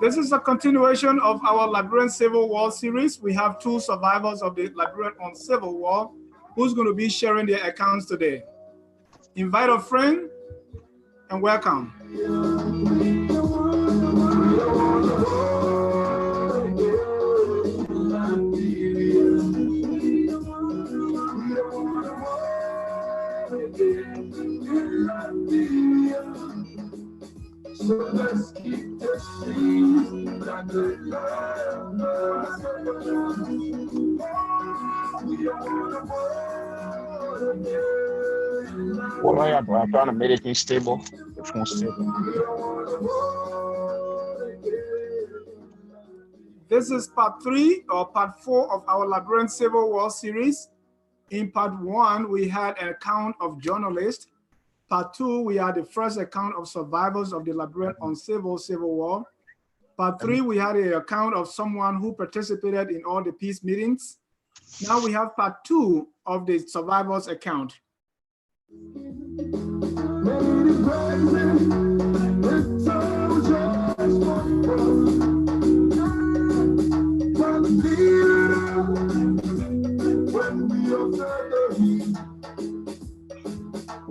This is a continuation of our Liberian Civil War series. We have two survivors of the Liberian Civil War who's going to be sharing their accounts today. Invite a friend and welcome. So let's keep the streets that What are you, bro? I'm trying to make it stable. The phone stable. This is part 3 or part 4 of our Liberian Civil War series. In part 1, we had an account of journalists. Part 2, we had the first account of survivors of the Liberian Civil War. Part 3, we had an account of someone who participated in all the peace meetings. Now we have part 2 of the survivors account.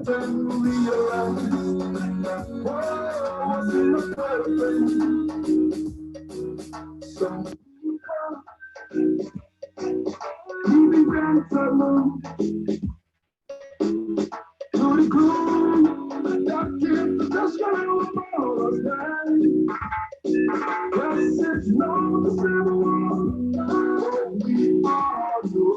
Then we realized that war was in the so we began to move to the gloom that kept the sky above us. Yes, it's not the Civil War, but we all know.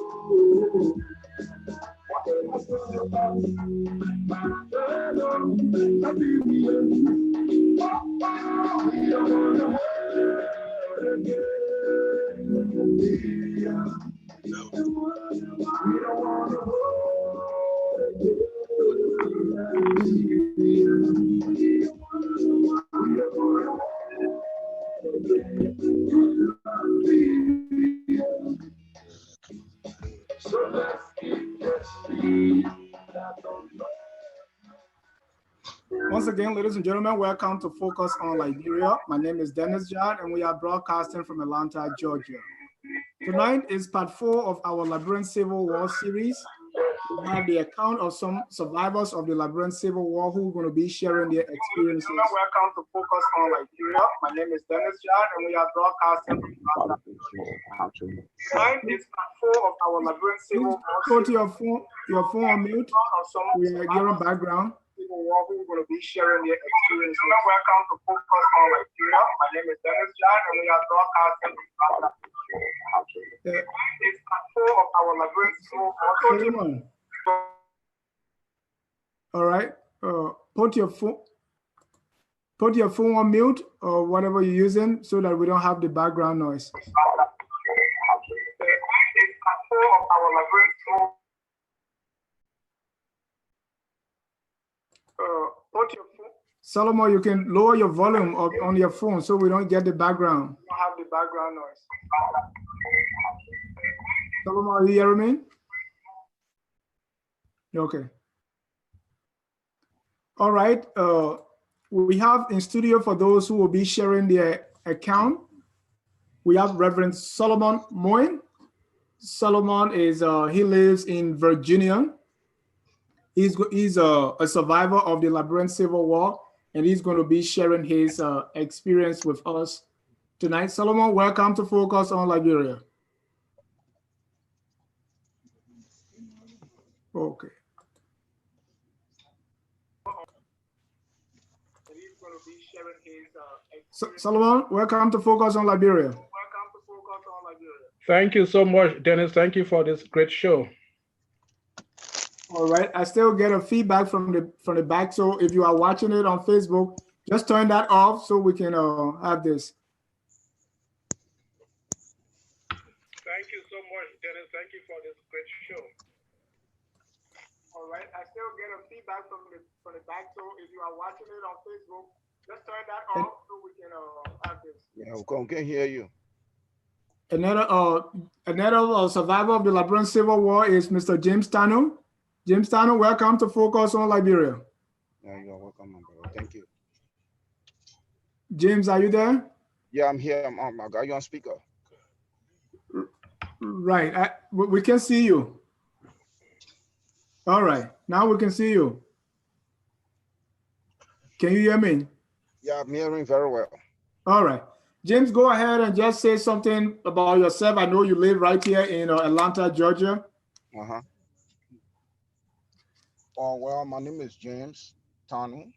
Once again, ladies and gentlemen, welcome to Focus on Liberia. My name is dr.nya, and we are broadcasting from Atlanta, Georgia. Tonight is part 4 of our Liberian Civil War series. We have the account of some survivors of the Liberian Civil War who are going to be sharing their experiences. Welcome to Focus on Liberia. My name is dr.nya, and we are broadcasting from Atlanta. Tonight is part 4 of our Liberian Civil War. Put your phone on mute. We are hearing background. People who are going to be sharing their experiences. Welcome to Focus on Liberia. My name is dr.nya, and we are broadcasting from Atlanta. It's part 4 of our Liberian Civil War. All right. Put your phone on mute or whatever you're using so that we don't have the background noise. It's part 4 of our Liberian Civil Solomon, you can lower your volume up on your phone so we don't get the background. We don't have the background noise. Solomon, are you hearing me? Okay. All right. We have in studio for those who will be sharing their account. We have Reverend Solomon Muin. Solomon is he lives in Virginia. He's a survivor of the Liberian Civil War, and he's going to be sharing his experience with us tonight. Solomon, welcome to Focus on Liberia. Okay. Solomon, welcome to Focus on Liberia. Thank you so much, Dennis. Thank you for this great show. All right, I still get a feedback from the back. So if you are watching it on Facebook, just turn that off so we can have this. Thank you so much, Dennis. Thank you for this great show. All right, I still get a feedback from the back. So if you are watching it on Facebook, just turn that off so we can have this. Yeah, we can hear you. Another survivor of the Liberian Civil War is Mr. James Tarnue. James Tarnue, welcome to Focus on Liberia. Yeah, you are welcome, brother. Thank you. James, are you there? Yeah, I'm here. I got you on speaker. Right. We can see you. All right. Now we can see you. Can you hear me? Yeah, I'm hearing very well. All right. James, go ahead and just say something about yourself. I know you live right here in Atlanta, Georgia. Uh-huh. Oh, well, my name is James Tarnue.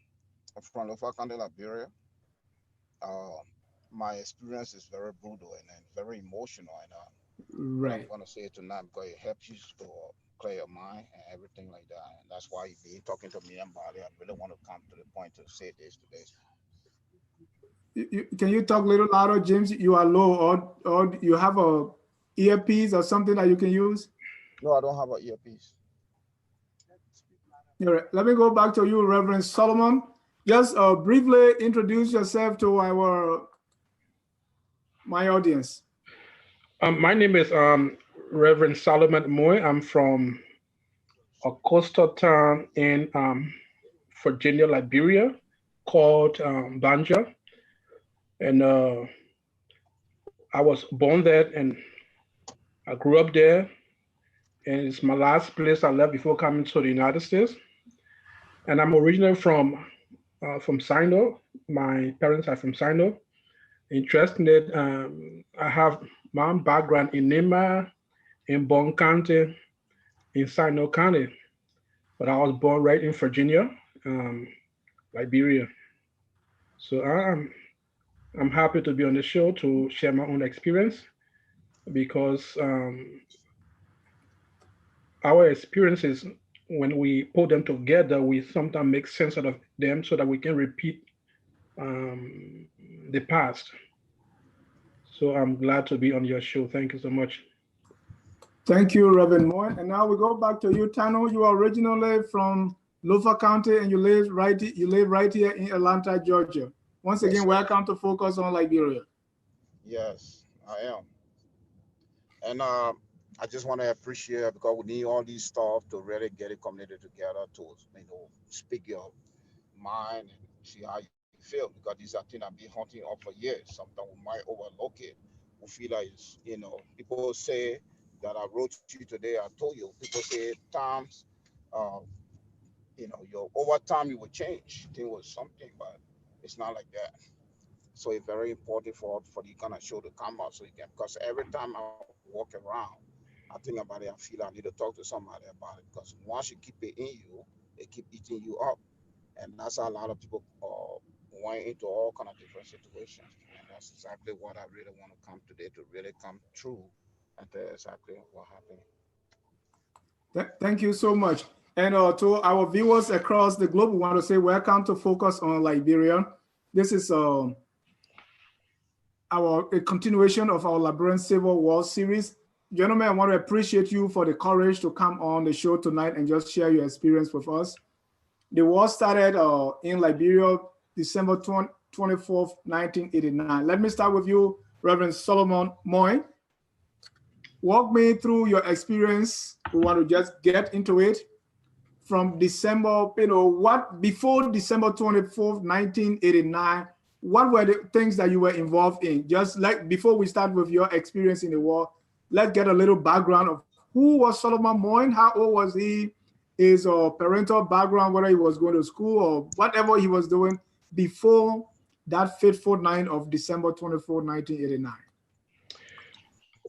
I'm from County, Liberia. Uh, my experience is very brutal and very emotional. And what I'm Right. going to say tonight, because it helps you to clear your mind and everything like that. And that's why you've been talking to me about it. I really want to come to the point to say this today. Can you talk a little louder, James? You are low, or you have a earpiece or something that you can use? No, I don't have an earpiece. All right. Let me go back to you, Reverend Solomon. Just briefly introduce yourself to my audience. My name is Reverend Solomon Muin. I'm from a coastal town in Virginia, Liberia, called Banja. And I was born there and I grew up there. And it's my last place I left before coming to the United States. And I'm originally from Sino. My parents are from Sino. Interestingly, I have my background in Nima, in Bon County, in Sino County. But I was born right in Virginia, um, Liberia. So I'm happy to be on the show to share my own experience because our experiences, when we put them together, we sometimes make sense out of them so that we can repeat um, the past. So I'm glad to be on your show. Thank you so much. Thank you, Reverend Moore. And now we go back to you, Tano. You are originally from Lufa County, and you live right here in Atlanta, Georgia. Once Yes, again, sir. welcome to Focus on Liberia. Yes, I am. And I just want to appreciate because we need all these stuff to really get a community together to, speak your mind and see how you feel because these are things I've been hunting up for years. Sometimes we might overlook it. We feel like it's, people say that I wrote you today, I told you. People say times, uh, your over time you will change. Thing was something, but it's not like that. So it's very important for the kind of show to come out so you can because every time I walk around, I think about it, I feel I need to talk to somebody about it because once you keep it in you, it keep eating you up. And that's how a lot of people went into all kind of different situations. And that's exactly what I really want to come today to really come true and tell exactly what happened. Thank you so much. And to our viewers across the globe, we want to say welcome to Focus on Liberia. This is a continuation of our Liberian Civil War series. Gentlemen, I want to appreciate you for the courage to come on the show tonight and just share your experience with us. The war started in Liberia, December 24th, 1989. Let me start with you, Reverend Solomon Moy. Walk me through your experience. We want to just get into it from December, what before December 24th, 1989, what were the things that you were involved in? Just like before we start with your experience in the war, let's get a little background of who was Solomon Moyne, how old was he, his parental background, whether he was going to school or whatever he was doing before that fateful night of December 24th, 1989.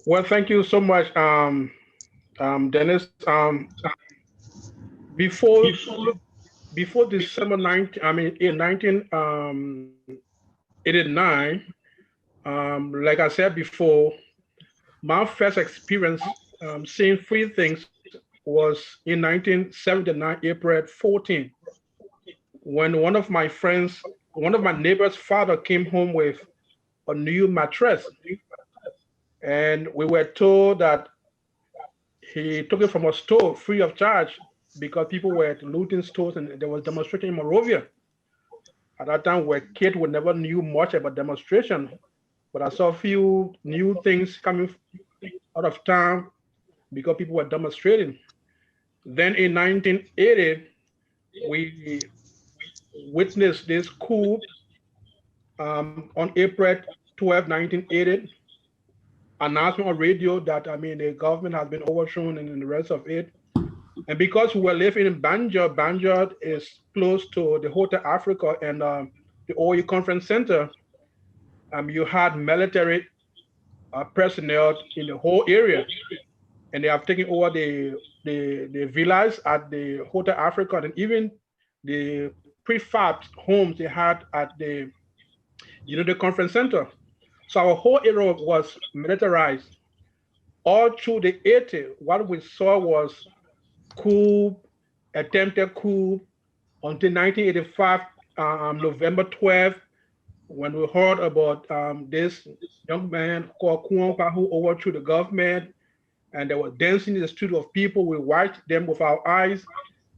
Well, thank you so much, Dennis. Before before December 19, I mean in 1989, like I said before, my first experience seeing three things was in 1979, April 14, when one of my neighbor's father came home with a new mattress. And we were told that he took it from a store free of charge because people were looting stores and there was demonstration in Monrovia. At that time, where kids we never knew much about demonstration, but I saw a few new things coming out of town because people were demonstrating. Then in 1980, we witnessed this coup on April 12, 1980, announcement on radio that, I mean, the government has been overthrown and the rest of it. And because we were living in Banjul, Banjul is close to the Hotel Africa and the OE Conference Center. You had military personnel in the whole area, and they have taken over the villas at the Hotel Africa and even the prefab homes they had at the the conference center. So our whole area was militarized. All through the 80s, what we saw was coup, attempted coup until 1985, November 12th, when we heard about this young man called Kuonka who overthrew the government, and they were dancing in the street of people. We watched them with our eyes,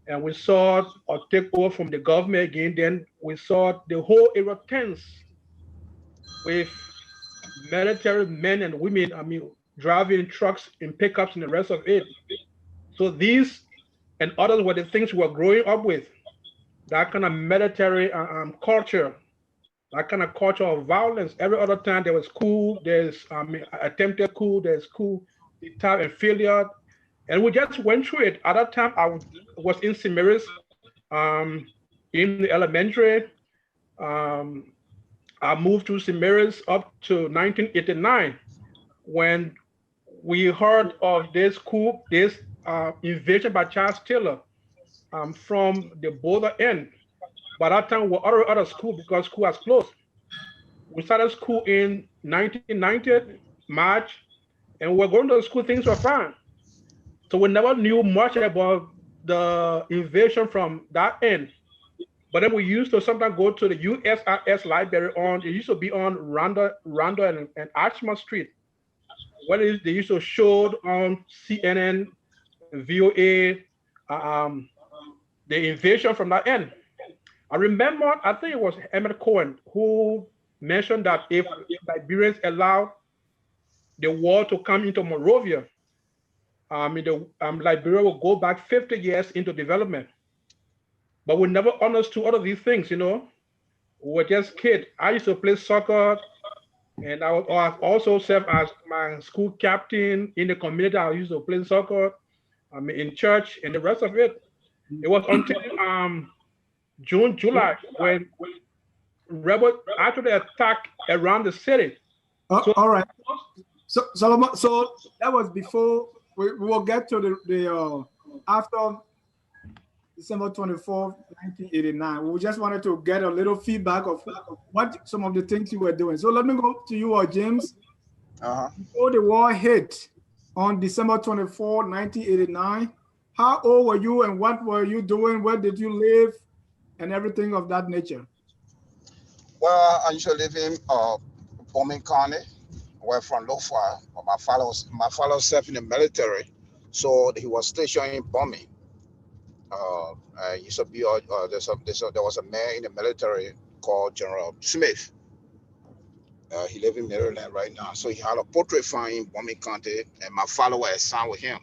and we saw a take over from the government again. Then we saw the whole area tense with military men and women, I mean, driving trucks and pickups and the rest of it. So these and others were the things we were growing up with. That kind of military culture, that kind of culture of violence. Every other time there was coup, there's attempted coup, there's coup, type and failure. And we just went through it. At that time, I was in Simiris, in the elementary. I moved to Simiris up to 1989 when we heard of this coup, this invasion by Charles Taylor from the border end. By that time, we were out of school because school was closed. We started school in 1990, March, and we were going to school, things were fine. So we never knew much about the invasion from that end. But then we used to sometimes go to the USRS library it used to be on Randall and Ashmore Street. What is they used to show on CNN, VOA, the invasion from that end. I remember, I think it was Emmett Cohen who mentioned that if Liberians allowed the war to come into Monrovia, Liberia will go back 50 years into development. But we never understood all of these things, We were just kids. I used to play soccer, and I also served as my school captain in the community. I used to play soccer, in church, and the rest of it. It was until June, July, when rebels actually attacked around the city. All right. So that was before we will get to the after December 24th, 1989. We just wanted to get a little feedback of what some of the things you were doing. So let me go to you, James. Before the war hit on December 24, 1989, how old were you and what were you doing? Where did you live and everything of that nature? Well, I used to live in Muin County. We're from Lofa. My father served in the military, so he was stationed in Muin. Used to be there was a man in the military called General Smith. He lives in Maryland right now. So he had a portrait farm in Muin County, and my father was assigned with him.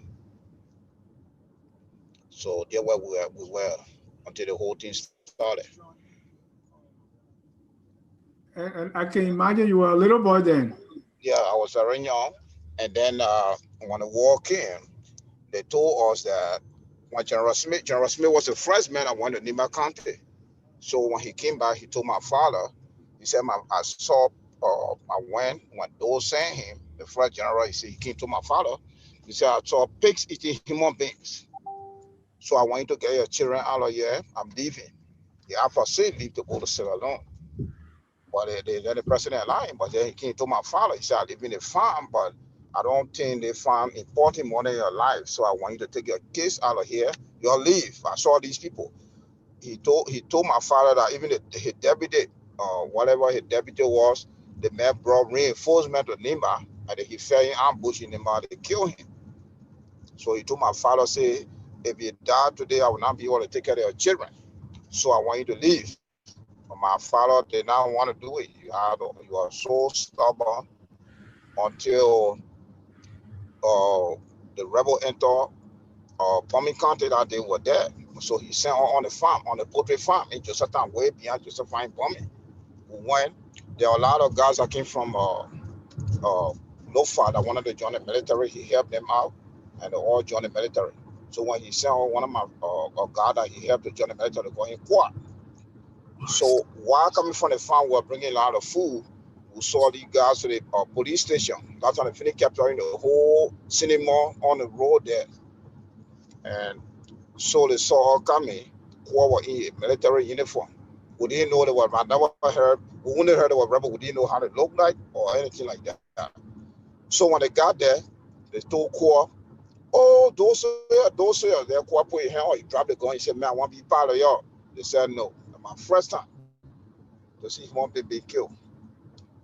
So there where we were until the whole thing started. And I can imagine you were a little boy then. Yeah, I was very young. And then when the war came, they told us that when General Smith was the first man I went to Nima County. So when he came back, he told my father, he said, I saw, I went, when those sent him, the first general, he came to my father, he said, I saw pigs eating human beings. So I want you to get your children out of here, I'm leaving. They offered safe leave to go to Sierra Leone. But they let the president lie, but then he came to my father, he said, I live in a farm, but I don't think they find important more than your life. So I want you to take your kids out of here. You'll leave. I saw these people. He told my father that even his deputy, whatever his deputy was, the man brought reinforcement to Nimba, and he fell in ambush in Nimba. They killed him. So he told my father, say, if you die today, I will not be able to take care of your children. So I want you to leave. But my father did not want to do it. You are so stubborn until the rebel entered Muin County that they were there. So he sent on the farm, on the poultry farm in Josephtown, way beyond Josephine Muin. We went, There are a lot of guys that came from Lofa that wanted to join the military. He helped them out, and they all joined the military. So when he sent one of my guys that he helped to join the military, go in Kwa. So while coming from the farm, we were bringing a lot of food. We saw these guys to the police station. That's when they finished capturing the whole cinema on the road there. And so they saw her coming. Kwa were in a military uniform. We didn't know they were. I never heard. We only heard they were rebel. We didn't know how they looked like or anything like that. So when they got there, they told Kwa, "Oh, those here, they're Kwa put your hand on." He dropped the gun. He said, "Man, I want to be part of y'all." They said, "No." My first time to see one baby killed.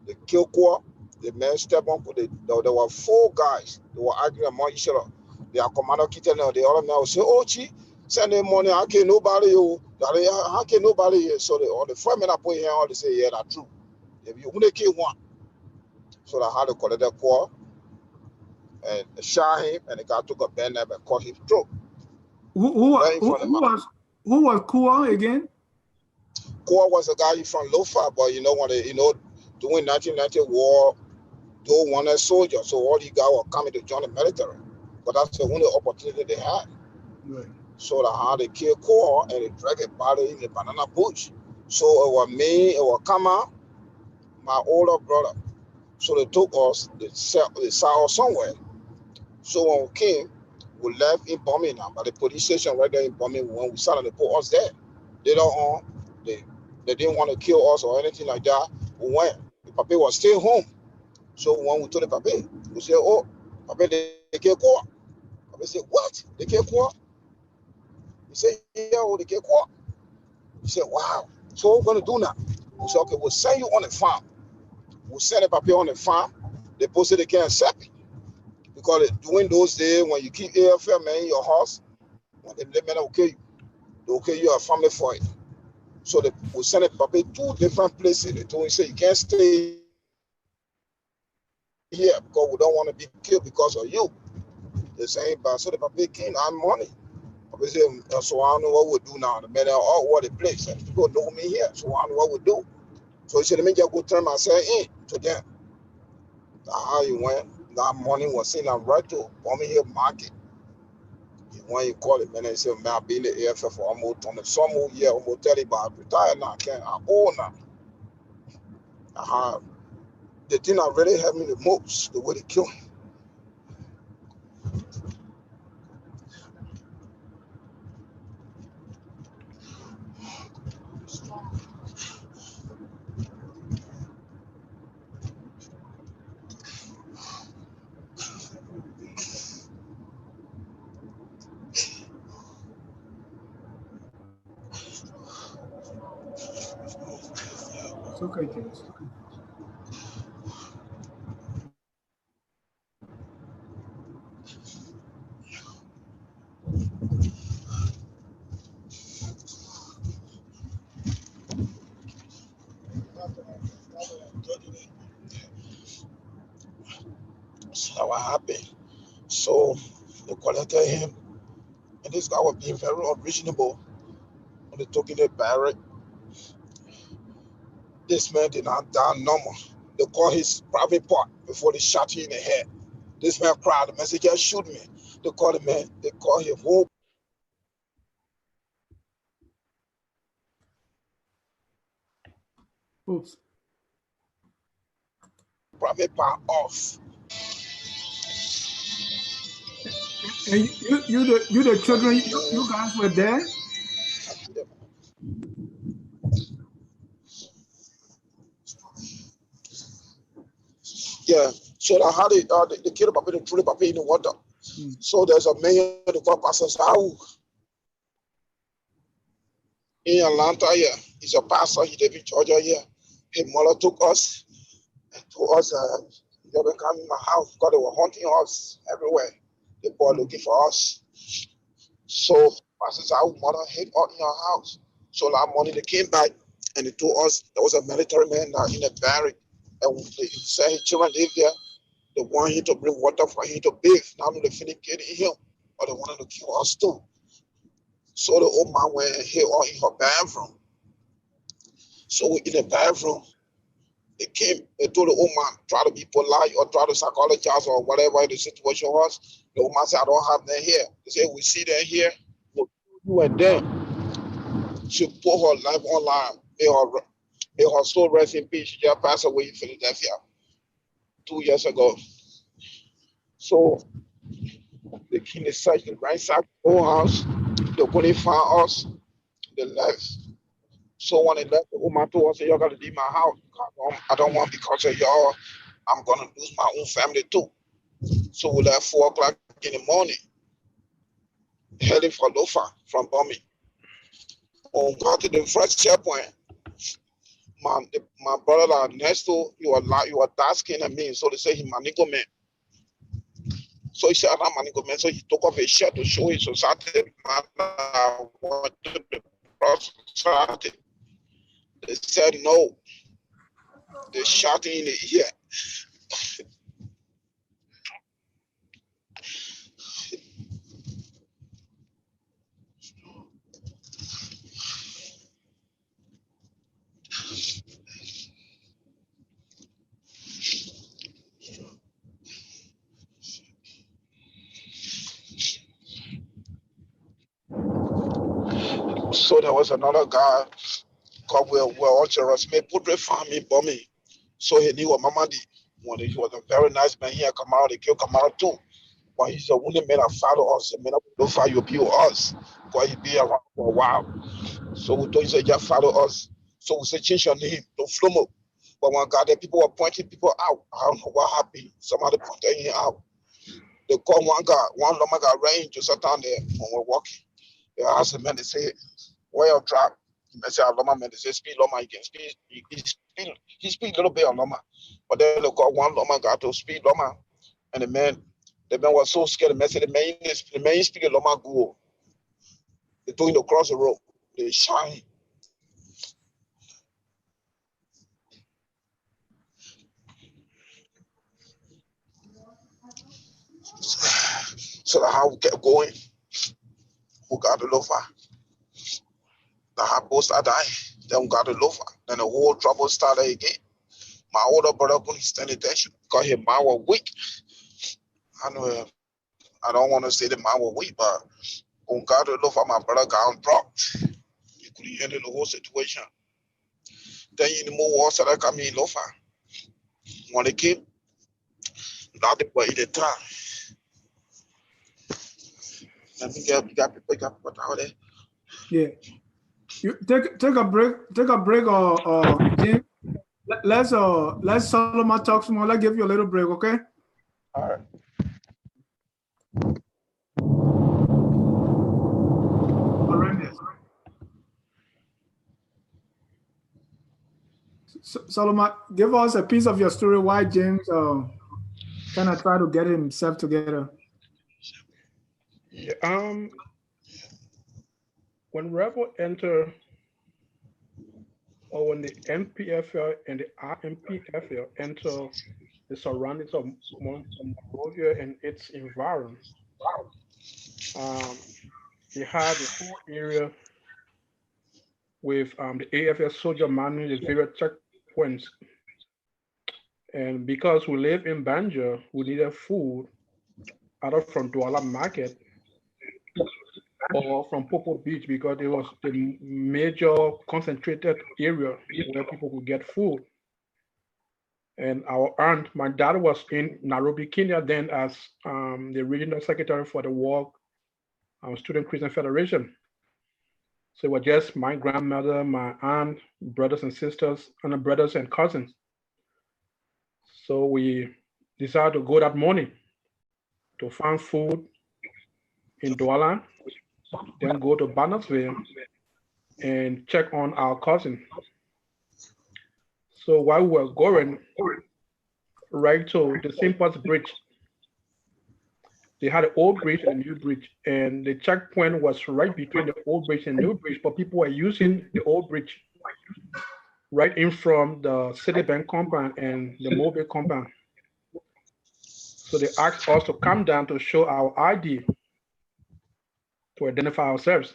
They killed Kwa. The man stepped on. There were 4 guys. They were arguing among each other. Their commander kitchen, the other man would say, "Oh, Chi, send them money. I can't nobody you. How can nobody here?" So the 4 men I put here on, they say, "Yeah, that's true. If you only kill one." So they had to collect that Kwa and shot him, and the guy took a bend and cut his throat. Who was Kua again? Kua was a guy from Lofa, but during 1990 war, they wanted soldiers, so all these guys were coming to join the military. But that's the only opportunity they had. Right. So they killed Kua and they dragged a body in the banana bush. So it was me, it was Kama, my older brother. So they took us, they saw us somewhere. So when we came, we left in Birmingham, but the police station right there in Birmingham, when we started, they put us there. They didn't want to kill us or anything like that. We went. The Pape was still home. So when we told the Pape, we said, "Oh, Pape, they killed Kwa." Pape said, "What? They killed Kwa?" He said, "Yeah, oh, they killed Kwa." He said, "Wow. So what we're going to do now?" We said, "Okay, we'll send you on the farm." We'll send the Pape on the farm. They posted they can't accept it. Because during those days, when you keep AFL man in your house, when the men will kill you, they will kill you a family for it. So they will send a Pape 2 different places. They told him, say, "You can't stay here because we don't want to be killed because of you." They say, "But so the Pape came on money." Pape said, "So I don't know what we'll do now. The men are all over the place, and people know me here, so I don't know what we'll do." So he said, "Let me just go turn myself in to them." That's how he went. That morning was seen right to Birmingham Market. When you call it, man, they say, "Man, I've been in the AFF for almost 20 some more year, almost 30, but I'm retired now. I own now." The thing that really helped me the most, the way they killed me. It's okay, James. So what happened? So they collected him, and this guy was being very unreasonable. When they took in the barrack, this man did not die normal. They called his private part before they shot him in the head. This man cried. The man said, "Just shoot me." They called the man. They called his whole Oops. private part off. And you the children, you guys were there? Yeah. So how they killed Papa, they threw the Papa in the water. So there's a man they call Pastor Saul in Atlanta here. He's a pastor. He lives in Georgia here. His mother took us and told us, "You're going to come in my house," because they were hunting us everywhere. They were looking for us. So Pastor Saul's mother hid us in our house. So that morning they came back and they told us there was a military man in a barrack. And he said his children live there. They want him to bring water for him to bathe. Now they finished killing him, but they wanted to kill us too. So the old man went and hid all in her bathroom. So we in the bathroom, They came and told the old man, try to be polite or try to psychologize or whatever the situation was. The old man said, I don't have them here. They said, we see them here. You were there. She put her life online. May her soul rest in peace. She just passed away in Philadelphia 2 years ago. So the king is searching right inside the whole house. They couldn't find us. They left. So when they left, the woman told us, y'all got to leave my house. I don't want because of y'all, I'm going to lose my own family too. So we left 4 o'clock in the morning, heading for Lofa from Bombay. When we got to the first checkpoint, my brother Ernesto, you are dark skinned than me. So they say he manigo man. So he said, I'm manigo man. So he took off his shirt to show his society. I went to the society. They said no. They shot in the ear. So there was another guy called Will Ulcerus. Me put the family for me. So he knew what Mama did. When he was a very nice man, he had Kamara, they killed Kamara too. But he's a wounded man that follow us. And man, don't follow you, be with us. Because he be around for a while. So we told him, say, just follow us. So we said, change your name to Flomo. But when God, the people were pointing people out. I don't know what happened. Somebody pointed him out. They called one guy, one lawman guy ran into Satan there when we're walking. They asked the man, they say, where your trap? They say, Loma man, they say, speed Loma, he can speed. He speed a little bit on Loma. But then they called one Loma guy to speed Loma. And the man was so scared. The man said, the man speak a Loma go. They told him to cross the road. They shot him. So that's how we kept going. We got the Lofa. The hot boat started dying. Then we got the Lofa. Then the whole trouble started again. My older brother couldn't stand attention because his mind was weak. I know I don't want to say the man was weak, but when God the Lofa, my brother got dropped. He couldn't handle the whole situation. Then you more war started coming in Lofa. When they came, not the boy in the town. Let me got people out there. Yeah. You take a break or Jim. Let's Solomon talk some more. Let's give you a little break, okay? All right. Solomon, give us a piece of your story why James kind of try to get himself together. Yeah, when Rebel enter, or when the MPFL and the RMPFL enter the surroundings of Monrovia and its environment, they had the whole area with the AFL soldier manning the various checkpoints. And because we live in Banja, we needed food either from Douala Market or from Popo Beach because it was the major concentrated area where people could get food. And our aunt, my dad was in Nairobi, Kenya then as the regional secretary for the World Student Christian Federation. So it was just my grandmother, my aunt, brothers and sisters, and brothers and cousins. So we decided to go that morning to find food in Douala, then go to Barnardsville and check on our cousin. So while we were going right to the St. Paul's Bridge, they had an old bridge and a new bridge, and the checkpoint was right between the old bridge and new bridge, but people were using the old bridge right in from the Citibank compound and the mobile compound. So they asked us to come down to show our ID to identify ourselves.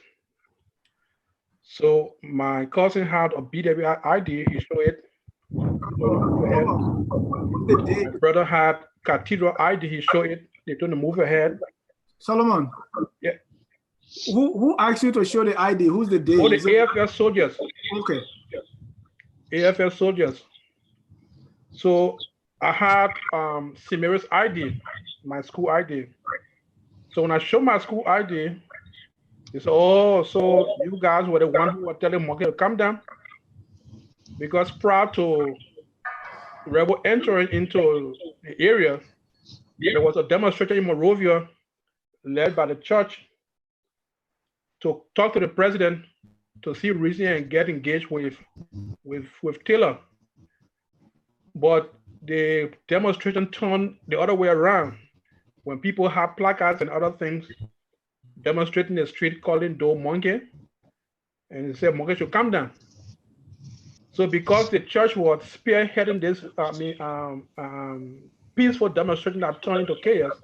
So my cousin had a BWI ID, he showed it. move ahead. My brother had cathedral ID. He showed it. They told him to move ahead. Solomon. Yeah. Who asked you to show the ID? Who's the day? Oh, the AFL soldiers. Okay. AFL soldiers. So I had Simera's ID, my school ID. So when I showed my school ID, they said, oh, so you guys were the one who were telling Monkey to come down? Because prior to rebel entering into the area, there was a demonstration in Monrovia led by the church to talk to the president to see reason and get engaged with Taylor. But the demonstration turned the other way around. When people have placards and other things demonstrating the street calling Doe Monkey, and they said Monkey should come down. So because the church was spearheading this peaceful demonstration that turned into chaos,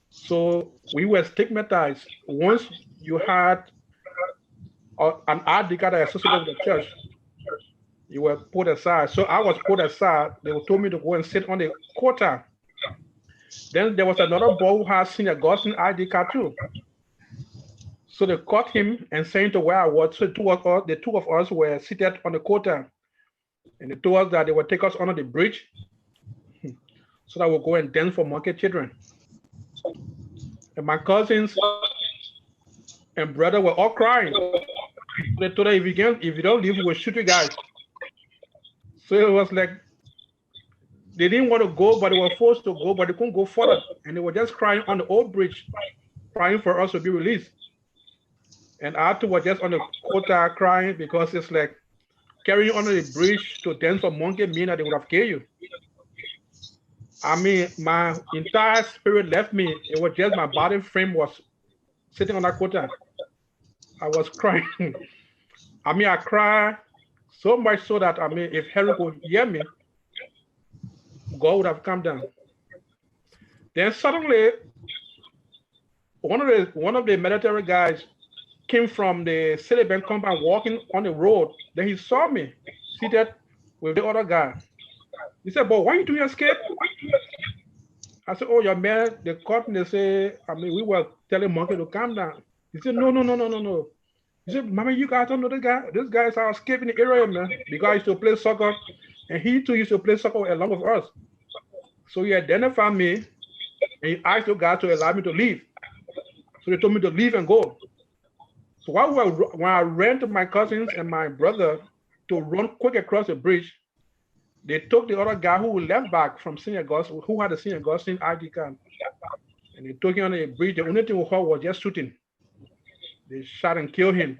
so we were stigmatized. Once you had an ID card associated with the church, you were put aside. So I was put aside. They told me to go and sit on the quota. Then there was another boy who had St. Augustine ID card too. So they caught him and sent him to where I was. So the two of us were seated on the quota. And they told us that they would take us under the bridge so that we'll go and dance for monkey children. And my cousins and brother were all crying. They told us, if you don't leave, we'll shoot you guys. So it was like, they didn't want to go, but they were forced to go, but they couldn't go further. And they were just crying on the old bridge, crying for us to be released. And I too was just on the quota crying because it's like carrying under the bridge to dance for monkey mean that they would have killed you. I mean, my entire spirit left me. It was just my body frame was sitting on that quota. I was crying. I mean, I cried so much so that, I mean, if Harry could hear me, God would have come down. Then suddenly, one of the military guys came from the city bank compound walking on the road. Then he saw me seated with the other guy. He said, "But why you doing escape?" I said, "Oh, your man, they caught me. They say, I mean, we were telling Monkey to calm down." He said, No. He said, "Mama, you guys don't know this guy. This guy is our escaping the area, man. The guy used to play soccer, and he too used to play soccer along with us." So he identified me, and he asked the guy to allow me to leave. So they told me to leave and go. So when I ran to my cousins and my brother to run quick across the bridge, they took the other guy who left back from St. Augustine, who had a St. Augustine ID card, and they took him on the bridge. The only thing we heard was just shooting. They shot and killed him.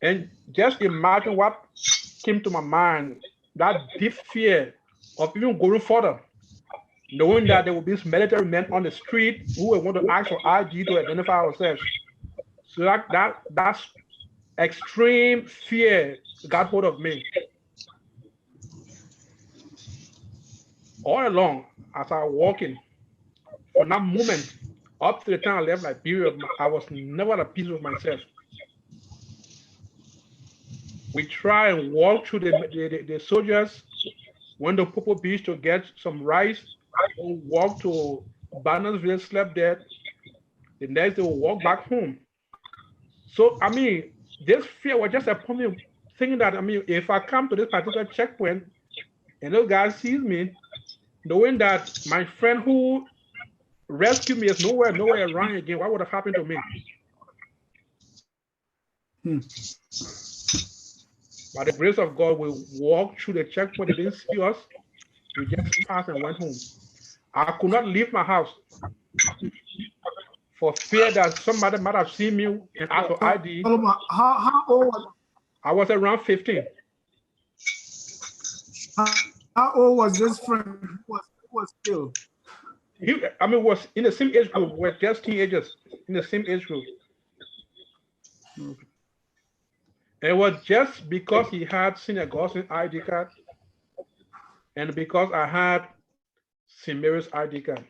And just imagine what came to my mind, that deep fear of even going further, knowing that there will be military men on the street who will want to ask for ID to identify ourselves. So that's extreme fear got hold of me. All along, as I was walking, from that moment up to the time I left Liberia, I was never at peace with myself. We try and walk through the soldiers, went to Popo Beach to get some rice, we walked to Bannersville, slept there. The next day we walked back home. So, I mean, this fear was just upon me, thinking that, I mean, if I come to this particular checkpoint and those guys sees me, knowing that my friend who rescued me is nowhere around again, what would have happened to me? By the grace of God, we walked through the checkpoint. They didn't see us. We just passed and went home. I could not leave my house for fear that somebody might have seen me and asked for ID. How old was I was around 15. How old was this friend who was killed? Was in the same age group. We're just teenagers in the same age group. Okay. And it was just because he had St. Augustine ID card and because I had St. Mary's ID card.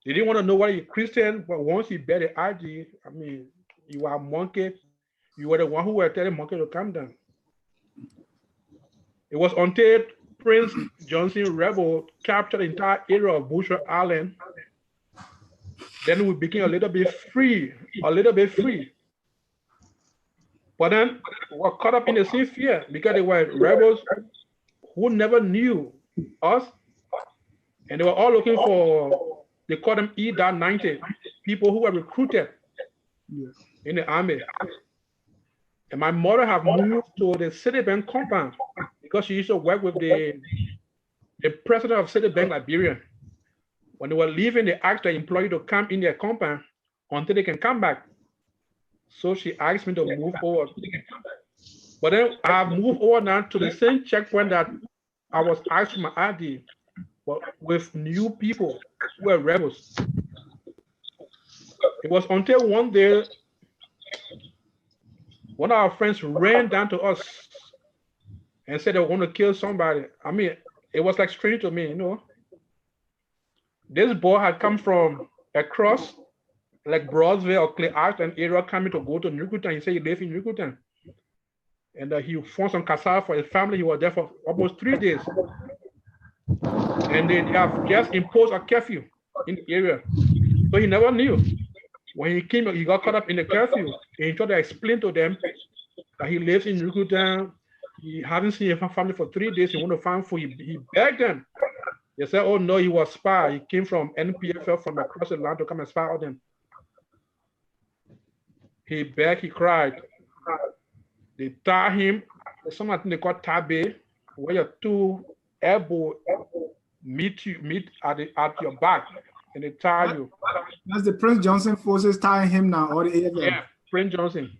They didn't want to know whether you're Christian, but once you bear the ID, I mean, you are Monkey. You were the one who were telling Monkey to come down. It was until Prince Johnson rebel captured the entire area of Bushra Island. Then we became a little bit free. But then we were caught up in the same fear because they were rebels who never knew us. And they were all looking for, they called them E.90, people who were recruited in the army. And my mother had moved to the Citibank compound because she used to work with the president of Citibank Liberia. When they were leaving, they asked the employee to come in their compound until they can come back. So she asked me to move over. But then I moved over now to the same checkpoint that I was asked for my ID, but with new people who were rebels. It was until one day, one of our friends ran down to us and said they were going to kill somebody. I mean, it was like strange to me, you know. This boy had come from across, like Broadsville or Clay Ashton area, coming to go to Nukutan. He said he lived in Nukutan. And he found some cassava for his family. He was there for almost 3 days. And they have just imposed a curfew in the area. So he never knew. When he came, he got caught up in the curfew. And he tried to explain to them that he lives in Nukutan. He hasn't seen his family for 3 days. He wanted to find food. He begged them. They said, oh no, he was spy. He came from NPFL from across the land to come and spy on them. He begged, he cried. They tie him. There's something they call tabe, where your two elbow meet at your back, and they tie you. That's the Prince Johnson forces tying him now, or the AFL? Yeah, Prince Johnson.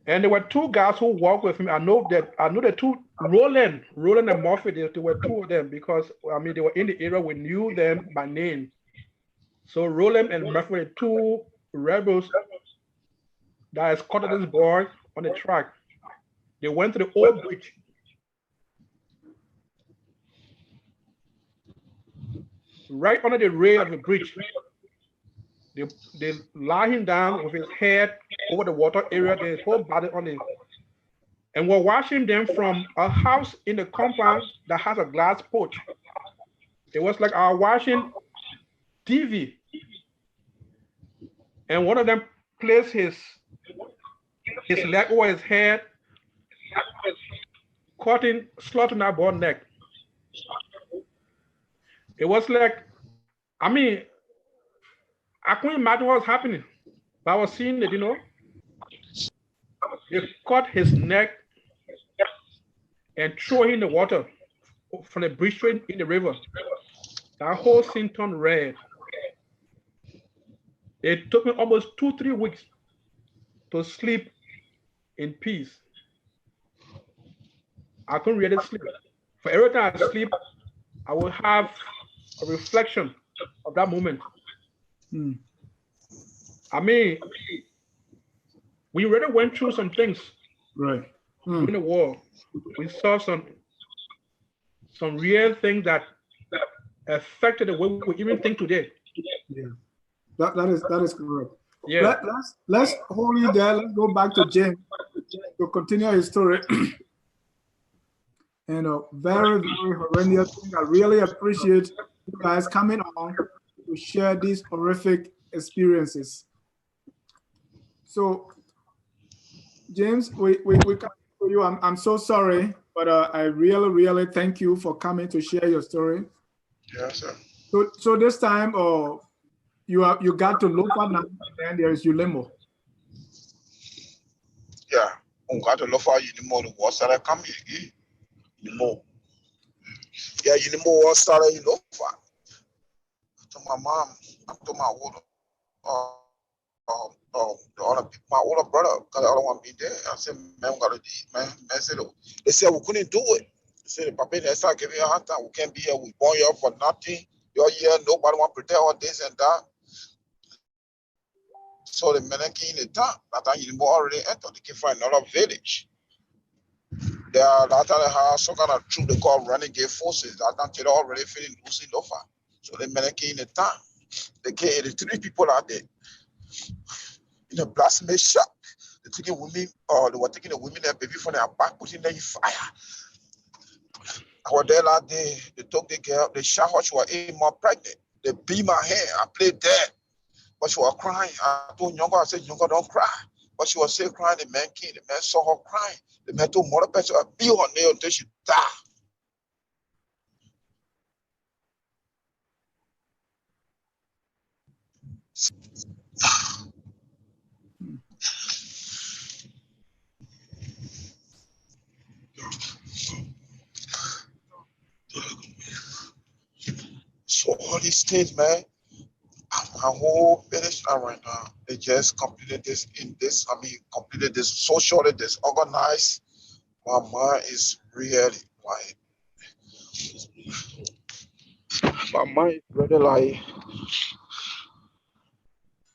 And there were two guys who worked with him. I know the two, Roland and Murphy. There were two of them because I mean they were in the area. We knew them by name. So Roland and Murphy were two rebels that escorted this boy on the track. They went to the old bridge. Right under the rail of the bridge, they lie him down with his head over the water area, his whole body on it. And we're watching them from a house in the compound that has a glass porch. It was like our watching TV. And one of them placed his leg over his head, slaughtering our boy neck. It was like, I mean, I couldn't imagine what was happening, but I was seeing it, you know. They cut his neck and threw him in the water from the bridge straight in the river. That whole scene turned red. It took me almost 2-3 weeks to sleep in peace. I couldn't really sleep. For every time I sleep, I will have a reflection of that moment. I mean, we already went through some things in the war. We saw some real things that affected the way we even think today. Yeah, that is correct. Yeah. Let's hold you there. Let's go back to James to continue his story. And a very, very horrendous thing. I really appreciate you guys coming on to share these horrific experiences. So, James, we come to you. I'm so sorry, but I really, really thank you for coming to share your story. Yes, sir. So this time, you got to Lofa now, and there is Ulemo. Yeah, got to Lofa Ulemo. The war started coming again. Ulemo. Yeah, Ulemo war started in Lofa. To my mom, to my older, my older brother, because I don't want to be there. I said, man, we got to do it, man. They said we couldn't do it. They said, Papa, they start giving you a hard time. We can't be here. We born here for nothing. You're here. Nobody want to protect all this and that. So the men came in the town. That time you already entered. They came from another village. They are that time they have some kind of troop they call renegade forces. That time they already feeling losing Lofa. So the men came in the town. They came 83 people out there in a blacksmith shop. They taking women, they were taking the women and baby from their back, putting them in fire. I was there that day. They took the girl, they shot her, she was 8 months pregnant. They beat my hair. I played dead. But she was crying. I told Younger, I said, Younger, don't cry. But she was still crying. The man came. The man saw her crying. The man told mother person, I beat her nail until she died. So all these things, man, my whole village now right now, they just completed this completed this socially, this organized. My mind is really like, my mind is really like,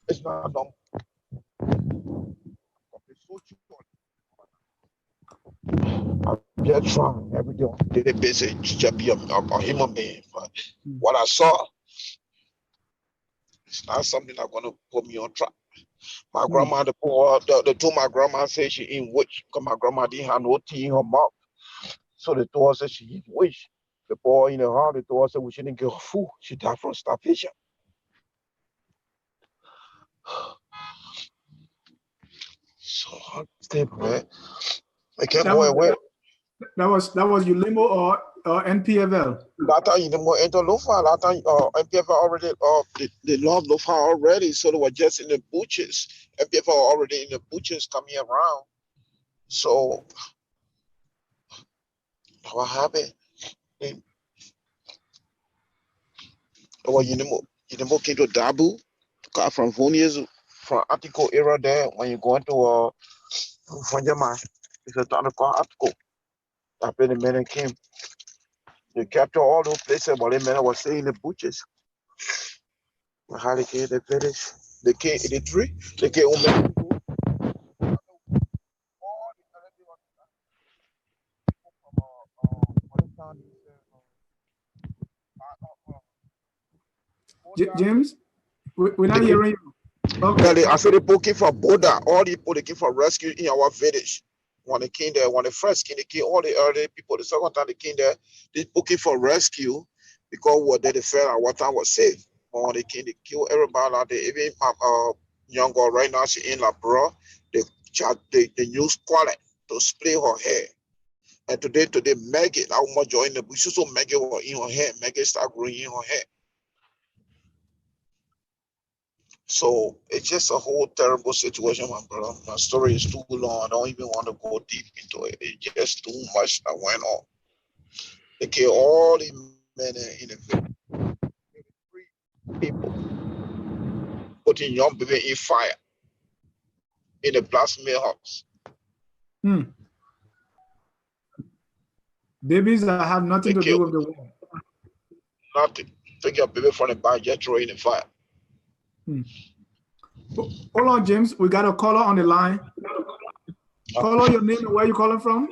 it's not normal. I'm just trying every day on a daily basis to be a human being. But what I saw, it's not something that's gonna put me on track. My grandma, the told my grandma said she eat witch because my grandma didn't have no tea in her mouth. So they told her said she eat witch. The boy in the heart, they told her said we shouldn't give her food. She died from starvation. So unstable, man. I can't go away. That was ULIMO or NPFL? That time you didn't go enter Lofa. That time NPFL already they loved Lofa already, so they were just in the butchers. NPFL already in the butchers coming around. So what happened? Well, you know, came to Dabu, car from Vonias, from Atiko era there. When you go into Fonjama, it's a town called Atiko. That's when the men came. They captured all those places while the men were staying in the butchers. How they came, they finished. They came in the tree. They came home. James, we're not hearing you. Okay. I said they looking for border. All the people they came for rescue in our village. When they came there, when they first came, they came all the early people. The second time they came there, they looking for rescue because what they felt at what time was safe. But when they came, they killed everybody out there. Even young girl right now, she in Liberia. They use squalid to split her hair. And today, maggot, I want to join the bush. So maggot was in her hair. Maggot start growing in her hair. So it's just a whole terrible situation, my brother. My story is too long. I don't even want to go deep into it. It's just too much that went on. They killed all the men in the village. 3 people putting young baby in fire in the blacksmith house. Babies that have nothing to do with the war. Nothing. Take your baby from the back, just throw it in the fire. Hold on, James. We got a caller on the line. Caller, your name and where you calling from?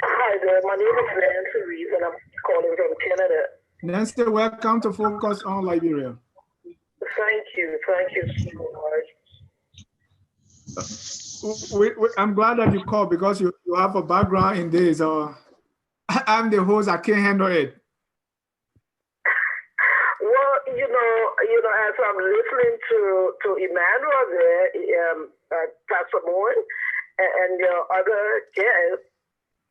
Hi there. My name is Nancy Reeves, and I'm calling from Canada. Nancy, welcome to Focus on Liberia. Thank you. Thank you so much. I'm glad that you called because you have a background in this. I'm the host. I can't handle it. Well, you know, as I'm listening to Emmanuel there, Pastor Muin, and your other guests,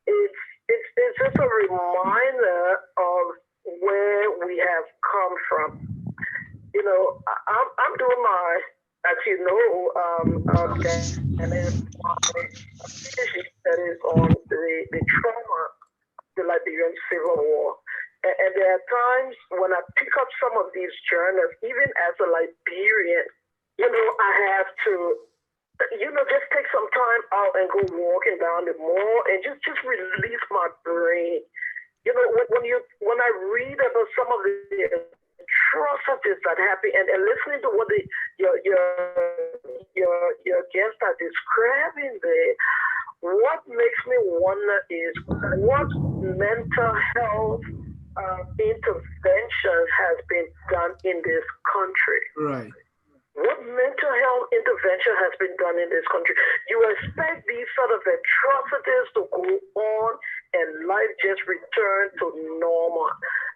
it's just a reminder of where we have come from. You know, I'm doing my, as you know, and then my PhD studies on the trauma of the Liberian Civil War. And there are times when I pick up some of these journals, even as a Liberian, you know, I have to, you know, just take some time out and go walking down the mall and just release my brain. You know, when I read about some of the atrocities that happen and listening to what your guests are describing there, what makes me wonder is what mental health interventions has been done in this country. Right. what mental health intervention has been done in this country. You expect these sort of atrocities to go on and life just return to normal.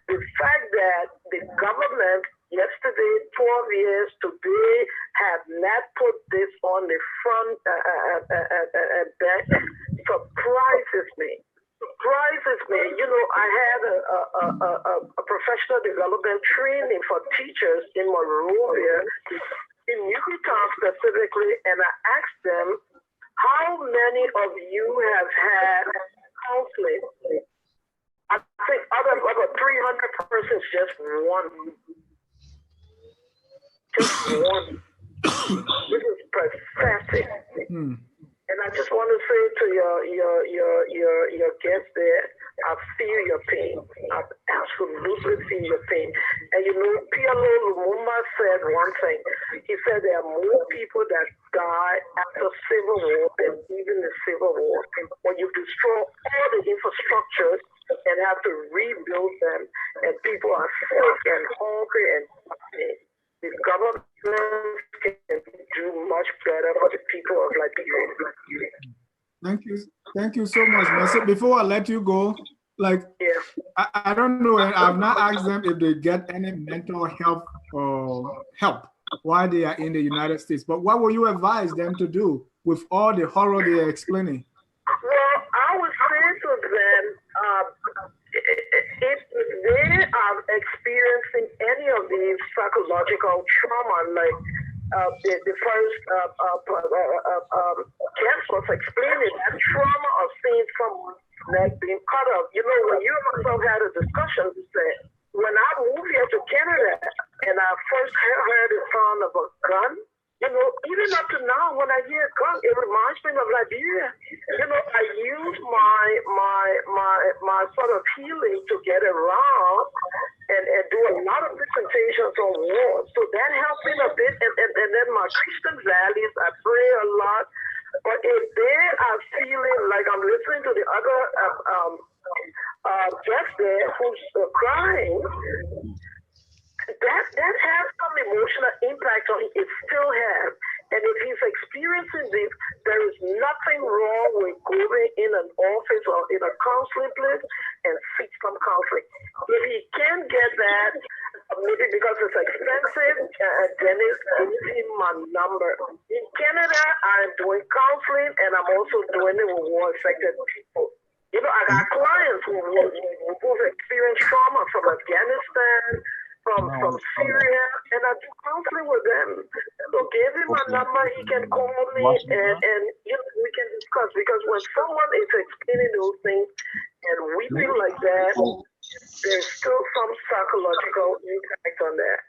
The fact that the government yesterday, 12 years today, have not put this on the front back surprises me. You know, I had a professional development training for teachers in Monrovia, in Yucatan specifically, and I asked them, how many of you have had counseling? I think out of about 300 persons, just one. Just one. This is pathetic. And I just want to say to your guest there, I feel your pain. I absolutely feel your pain. And you know, PLO Lumumba said one thing. He said there are more people that die after civil war than even the civil war. When you destroy all the infrastructures and have to rebuild them, and people are sick and hungry and the government can do much better for the people of Liberia. Thank you so much, Mercy. Before I let you go, like, I don't know, I've not asked them if they get any mental health help while they are in the United States, but what will you advise them to do with all the horror they are explaining? Well, I would say to them, if they are experiencing any of these psychological trauma, like the first guest was explaining, that trauma of seeing someone's neck being cut off. You know, when you myself had a discussion, you said, when I moved here to Canada and I first heard the sound of a gun, you know, even up to now, when I hear a gun, it reminds me of Liberia. You know, I use my sort of healing to get around and do a lot of presentations on war. So that helped me a bit. And then my Christian values, I pray a lot. But if they are feeling like I'm listening to the other guest there who's crying, that has some emotional impact on him. It still has. And if he's experiencing this, there is nothing wrong with going in an office or in a counseling place and seek some counseling. If he can't get that, maybe because it's expensive, Dennis gives him my number. In Canada, I'm doing counseling and I'm also doing it with war-affected people. You know, I got clients who've experienced trauma from Afghanistan, from Syria, and I do counseling with them. So give him my number, he can call me, and you know, we can discuss. Because when someone is explaining those things and weeping like that, there's still some psychological impact on that.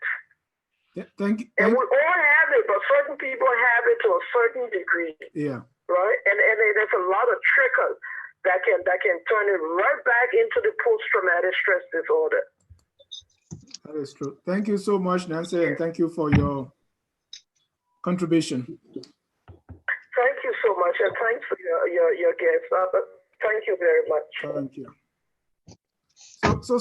Yeah, thank you. And we all have it, but certain people have it to a certain degree. Yeah. Right? And there's a lot of triggers that can turn it right back into the post-traumatic stress disorder. That is true. Thank you so much, Nancy, and thank you for your contribution. Thank you so much, and thanks for your guests. Thank you very much. Thank you. So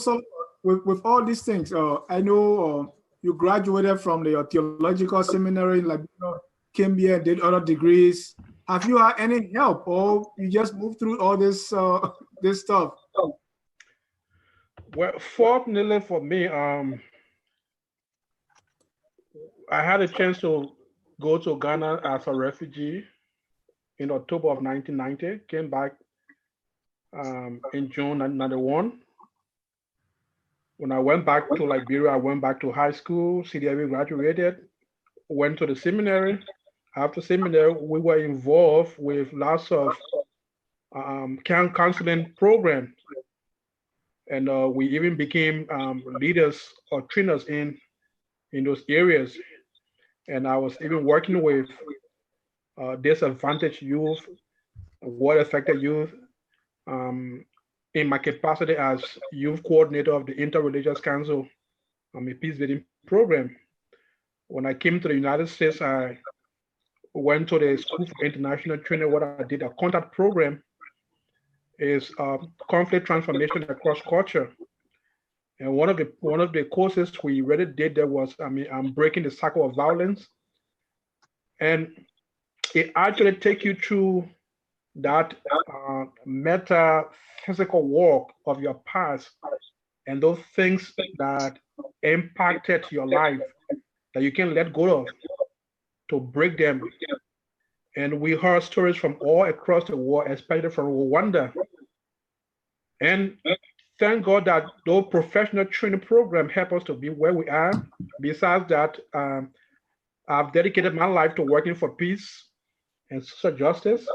with all these things, I know you graduated from the theological seminary in Liberia, came here, did other degrees. Have you had any help, or you just moved through all this this stuff? Well, fortunately for me, I had a chance to go to Ghana as a refugee in October of 1990, came back in June 1991. When I went back to Liberia, I went back to high school, CDIB graduated, went to the seminary. After seminary, we were involved with lots of counseling programs. And we even became leaders or trainers in those areas. And I was even working with disadvantaged youth, war-affected youth, in my capacity as youth coordinator of the Interreligious Council, a peace building program. When I came to the United States, I went to the School for International Training. What I did, a contact program, is conflict transformation across culture. And one of the courses we really did there was, breaking the cycle of violence And it actually takes you through that metaphysical walk of your past and those things that impacted your life that you can let go of, to break them. And we heard stories from all across the world, especially from Rwanda. And thank God that those professional training programs help us to be where we are. Besides that, I've dedicated my life to working for peace and social justice.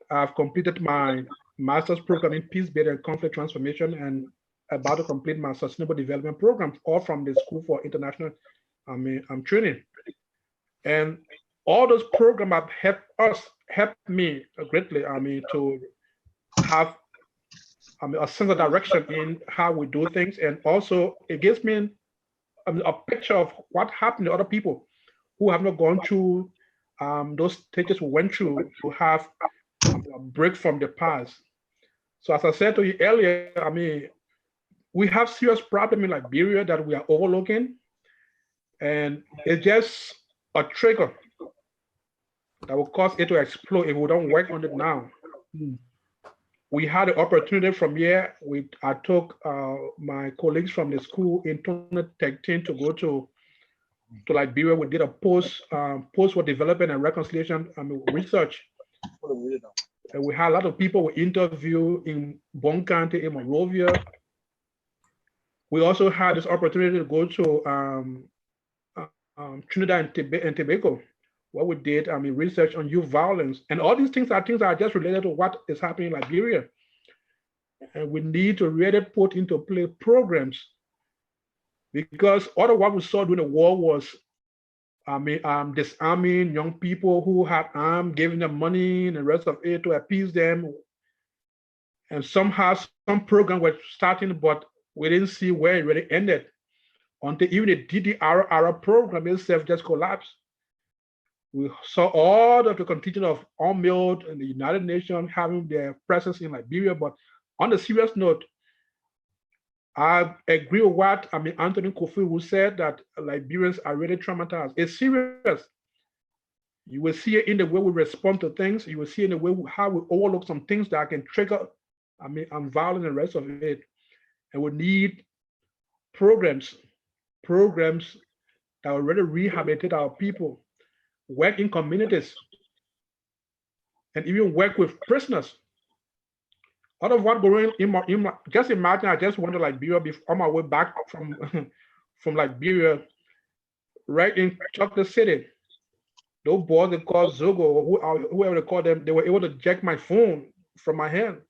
I've completed my master's program in peace building and conflict transformation, and about to complete my sustainable development program, all from the School for International Training. And all those programs have helped me greatly. To have a sense of direction in how we do things, and also it gives me a picture of what happened to other people who have not gone through those stages we went through to have a break from the past. So as I said to you earlier, we have serious problem in Liberia that we are overlooking, and it's just a trigger that will cause it to explode if we don't work on it now. We had the opportunity from here. I took my colleagues from the school in 2013 to go to Liberia. We did a post for development and reconciliation research. And we had a lot of people we interviewed in Bon County, in Monrovia. We also had this opportunity to go to Trinidad and Tobago, where we did research on youth violence. And all these things are just related to what is happening in Liberia. And we need to really put into play programs, because all of what we saw during the war was disarming young people who had armed, giving them money and the rest of it to appease them. And somehow some program was starting, but we didn't see where it really ended until even the DDR program itself just collapsed. We saw all of the contingent of UNMIL and the United Nations having their presence in Liberia. But on a serious note, I agree with what Anthony Kofi, who said that Liberians are really traumatized. It's serious. You will see it in the way we respond to things. You will see in the way how we overlook some things that can trigger violence and the rest of it. And we need programs that will really rehabilitate our people, work in communities, and even work with prisoners. Out of what going in my just imagine, I just went to Liberia on my way back from from Liberia, right in Chocolate City. Those boys they call Zogo, or whoever they call them, they were able to jack my phone from my hand.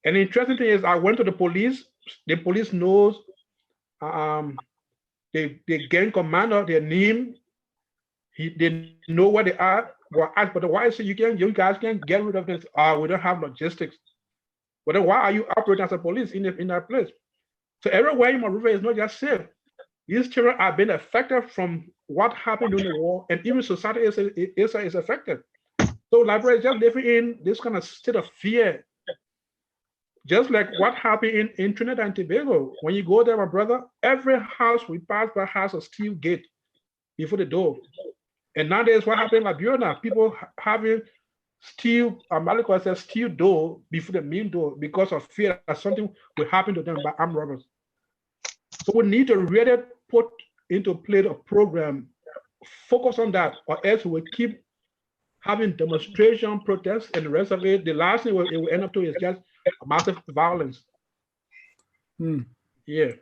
And the interesting thing is, I went to the police. The police knows the gang commander, their name. They know where they are. Well, asked, but why is it you guys can't get rid of this? We don't have logistics. But then why are you operating as a police in that place? So everywhere in Monrovia is not just safe. These children are being affected from what happened during the war, and even society is affected. So Liberia is just living in this kind of state of fear. Just like what happened in Trinidad and Tobago. When you go there, my brother, every house we pass by has a steel gate before the door. And nowadays, what happened in Liberia now? People having steel, Malika says steel door before the main door because of fear that something will happen to them by armed robbers. So we need to really put into play a program, focus on that, or else we will keep having demonstration, protests, and the rest of it. The last thing it will end up to is just massive violence. Yeah.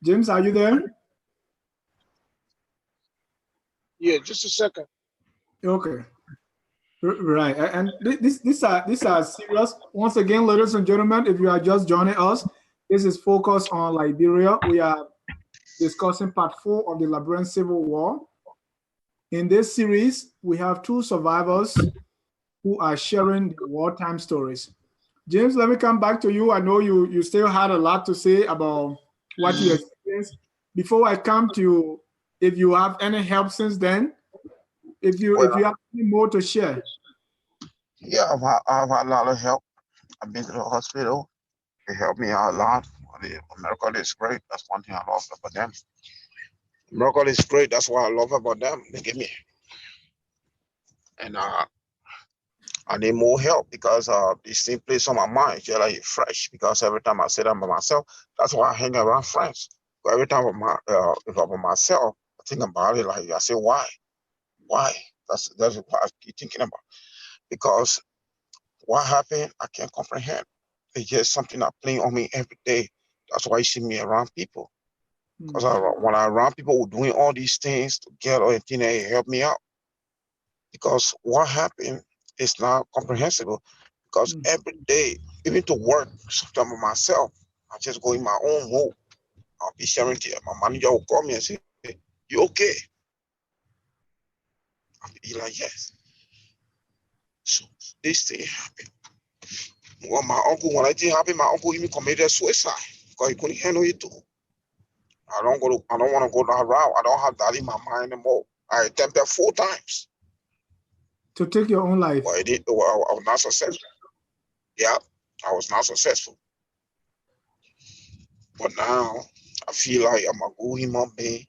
James, are you there? Yeah, just a second. Okay. Right, and these are serious. Once again, ladies and gentlemen, if you are just joining us, this is Focus on Liberia. We are discussing part 4 of the Liberian Civil War. In this series, we have 2 survivors who are sharing the wartime stories. James, let me come back to you. I know you still had a lot to say about what you experienced. Before I come to you, if you have any help since then, if you have any more to share. Yeah, I've had a lot of help. I've been to the hospital. They helped me out a lot. The medical is great. That's one thing I love about them. Miracle is great. That's what I love about them. They give me, and I need more help because this thing plays on my mind. Just like fresh because every time I sit down by myself, that's why I hang around friends. But every time if I'm by myself, I think about it. Like I say, why? That's what I keep thinking about because what happened, I can't comprehend. It's just something that playing on me every day. That's why you see me around people. Because when I around people who doing all these things together, and think they help me out. Because what happened is not comprehensible. Because every day, even to work, sometimes with myself, I just go in my own hole. I'll be sharing here. My manager will call me and say, "You okay?" I'll be like, "Yes." So this thing happened. When I didn't happen, my uncle even committed suicide because he couldn't handle it too. I don't want to go that route. I don't have that in my mind anymore. I attempted 4 times. To take your own life. But I was not successful. Yeah, I was not successful. But now I feel like I'm a good human being.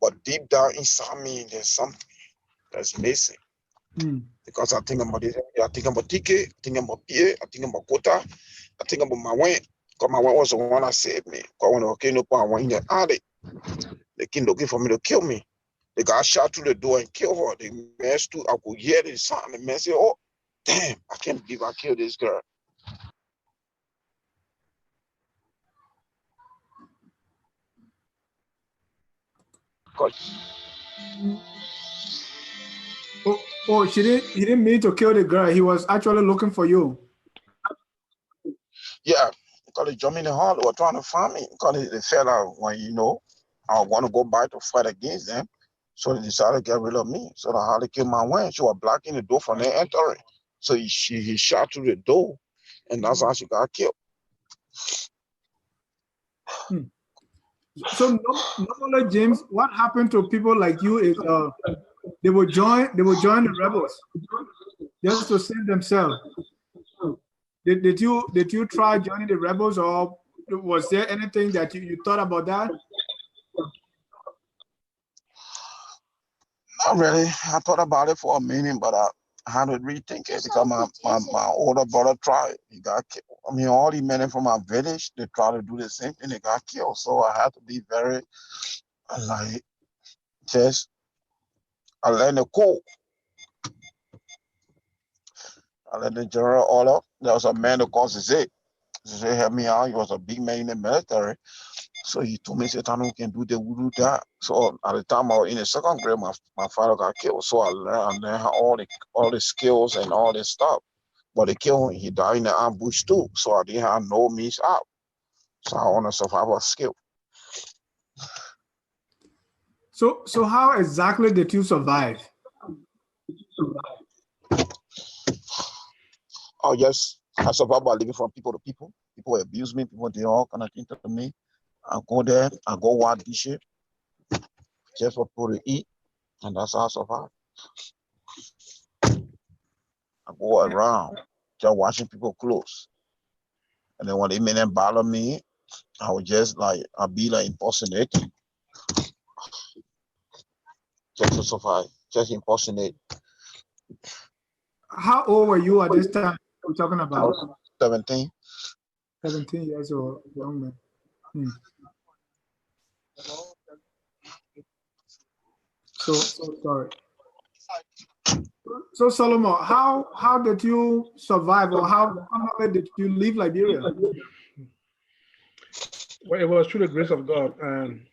But deep down inside me, there's something that's missing. Because I think about this. I think about Tike, I think about Pierre, I think about Kota, I think about Muin. Because Muin was the one that saved me. Because when I came up, I went in the alley. They came looking for me to kill me. The guy shot through the door and killed her. The man stood, I could hear the sound. The man said, "Oh, damn, I can't believe I killed this girl." He didn't mean to kill the girl. He was actually looking for you. Yeah, because they jumped in the hall. They were trying to find me. Because they felt like when, I want to go back to fight against them. So they decided to get rid of me. So they had to kill my wife. She was blocking the door from their entering. So he shot through the door. And that's how she got killed. So normally, James, what happened to people like you is they will join the rebels just to save themselves. Did you try joining the rebels, or was there anything that you thought about that? Not really. I thought about it for a minute, but I had to rethink it because my older brother tried. He got killed. I mean, all the men from my village, they tried to do the same thing. They got killed. So I had to be very, like, I let the code. I let the general order. There was a man that called Zizek. Zizek helped me out. He was a big man in the military. So he told me, he said, "Tarnue can do that, we do that." So at the time I was in the 2nd grade, my father got killed. So I learned how all the skills and all this stuff. But they killed him. He died in the ambush too. So I didn't have no means out. So I want to survive a skill. So how exactly did you survive? Oh yes, I survived by living from people to people. People abuse me. People do all kind of things to me. I go there. I go wash dishes just for people to eat, and that's how I survive. I go around just washing people's clothes, and then when they men bother me, I would I'll be like impersonating just to survive, just impersonate. How old were you at this time we're talking about? I was 17. 17 years old, young man. So sorry. So Solomon, how did you survive, or how long did you leave Liberia? Well, it was through the grace of God. And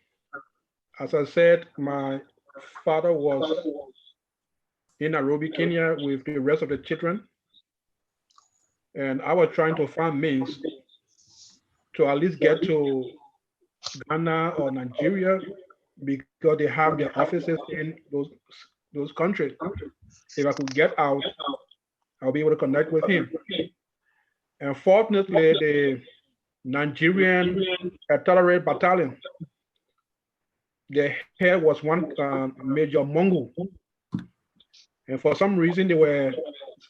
as I said, my father was in Nairobi, Kenya with the rest of the children. And I was trying to find means to at least get to Ghana or Nigeria because they have their offices in those countries. If I could get out, I'll be able to connect with him. And fortunately, the Nigerian Artillery Battalion, the head was one Major Mungu. And for some reason, they were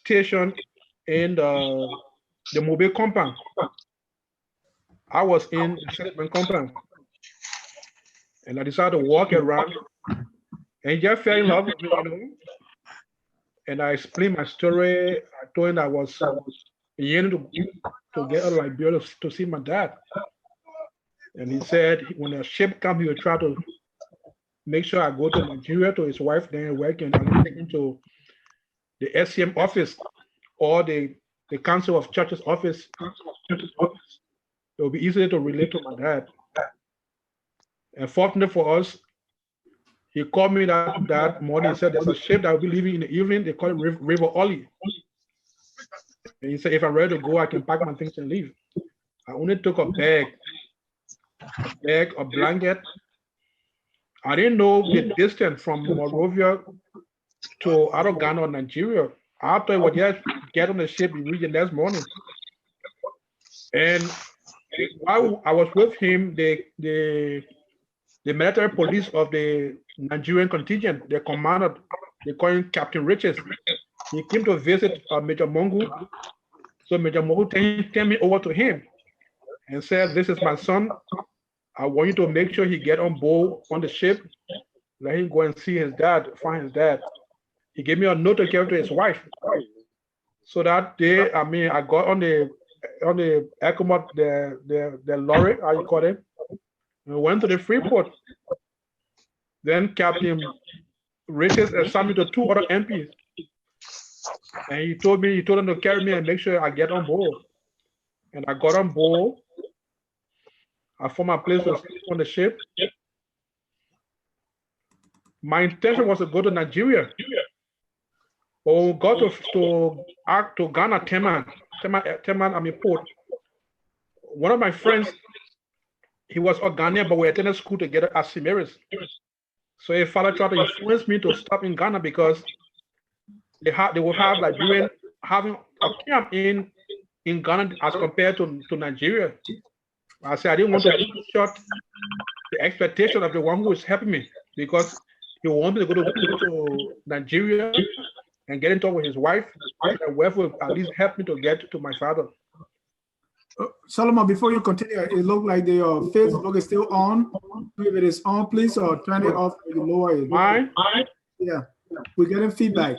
stationed in the mobile compound. I was in the settlement compound. And I decided to walk around and just fell in love with me, you know. And I explained my story. I told him I was yearning to get out of Liberia to see my dad. And he said when a ship comes, he will try to make sure I go to Nigeria to his wife there working. I will take him to the SCM office or the Council of Churches office. It will be easier to relate to my dad. And fortunately for us, he called me that morning. He said there's a ship that will be leaving in the evening. They call it River Oli. And he said if I'm ready to go, I can pack my things and leave. I only took a bag, a blanket. I didn't know the distance from Monrovia to out of Ghana or Nigeria. I thought it would just get on the ship and reach the next morning. And while I was with him, the military police of the Nigerian contingent, the commander, they call him Captain Riches. He came to visit Major Mongu. So Major Mongu turned me over to him and said, "This is my son. I want you to make sure he get on board on the ship. Let him go and see his dad, find his dad." He gave me a note to give to his wife. So that day, I mean, I got on the Ecomot, the lorry, how you call it, and went to the Freeport. Then Captain Riches assigned me to 2 other MPs. And he told them to carry me and make sure I get on board. And I got on board. I found my place to sleep on the ship. My intention was to go to Nigeria. But when we got to Ghana, Teman, port. One of my friends, he was a Ghanaian, but we attended school together at St. Mary's. So a father tried to influence me to stop in Ghana because they will have Liberian having a camp in Ghana as compared to Nigeria. I said I didn't want to short the expectation of the one who is helping me because he wanted me to go to Nigeria and get in touch with his wife, and wife will at least help me to get to my father. Solomon, before you continue, it looks like the Facebook is still on. If it is on, please turn it off or you lower it. Mine? Yeah, we're getting feedback.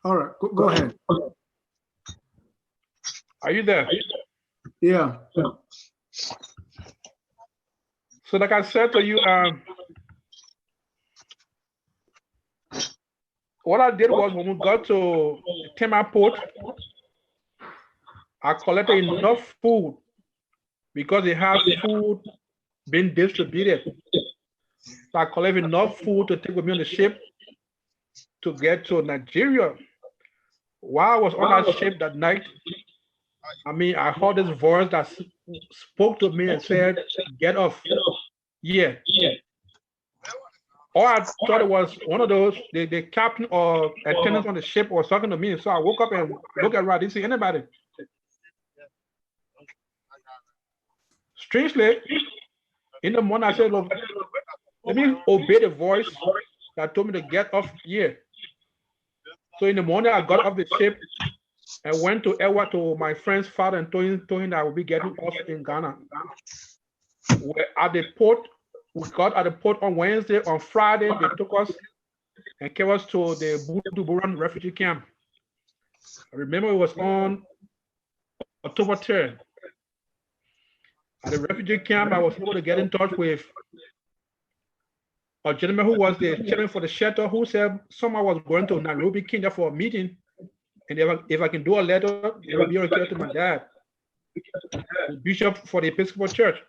All right, go ahead. Are you there? Yeah. So like I said to you, what I did was when we got to Tema Port, I collected enough food because they have food being distributed. So I collected enough food to take with me on the ship to get to Nigeria. While I was on that ship that night, I mean, I heard this voice that spoke to me and said, "Get off." Yeah. Or I thought it was one of those, the captain or attendant on the ship was talking to me. So I woke up and looked around, didn't see anybody. Strangely, in the morning, I said, "Look, let me obey the voice that told me to get off here." So in the morning, I got off the ship and went to Ewa to my friend's father and told him that I would be getting off in Ghana. We're at the port. We got at the port on Wednesday. On Friday, they took us and carried us to the Buran refugee camp. I remember it was on October 3rd. At the refugee camp, I was able to get in touch with a gentleman who was the chairman for the shelter who said someone was going to Nairobi, Kenya for a meeting. And if I can do a letter, it will be okay to my dad, the bishop for the Episcopal Church.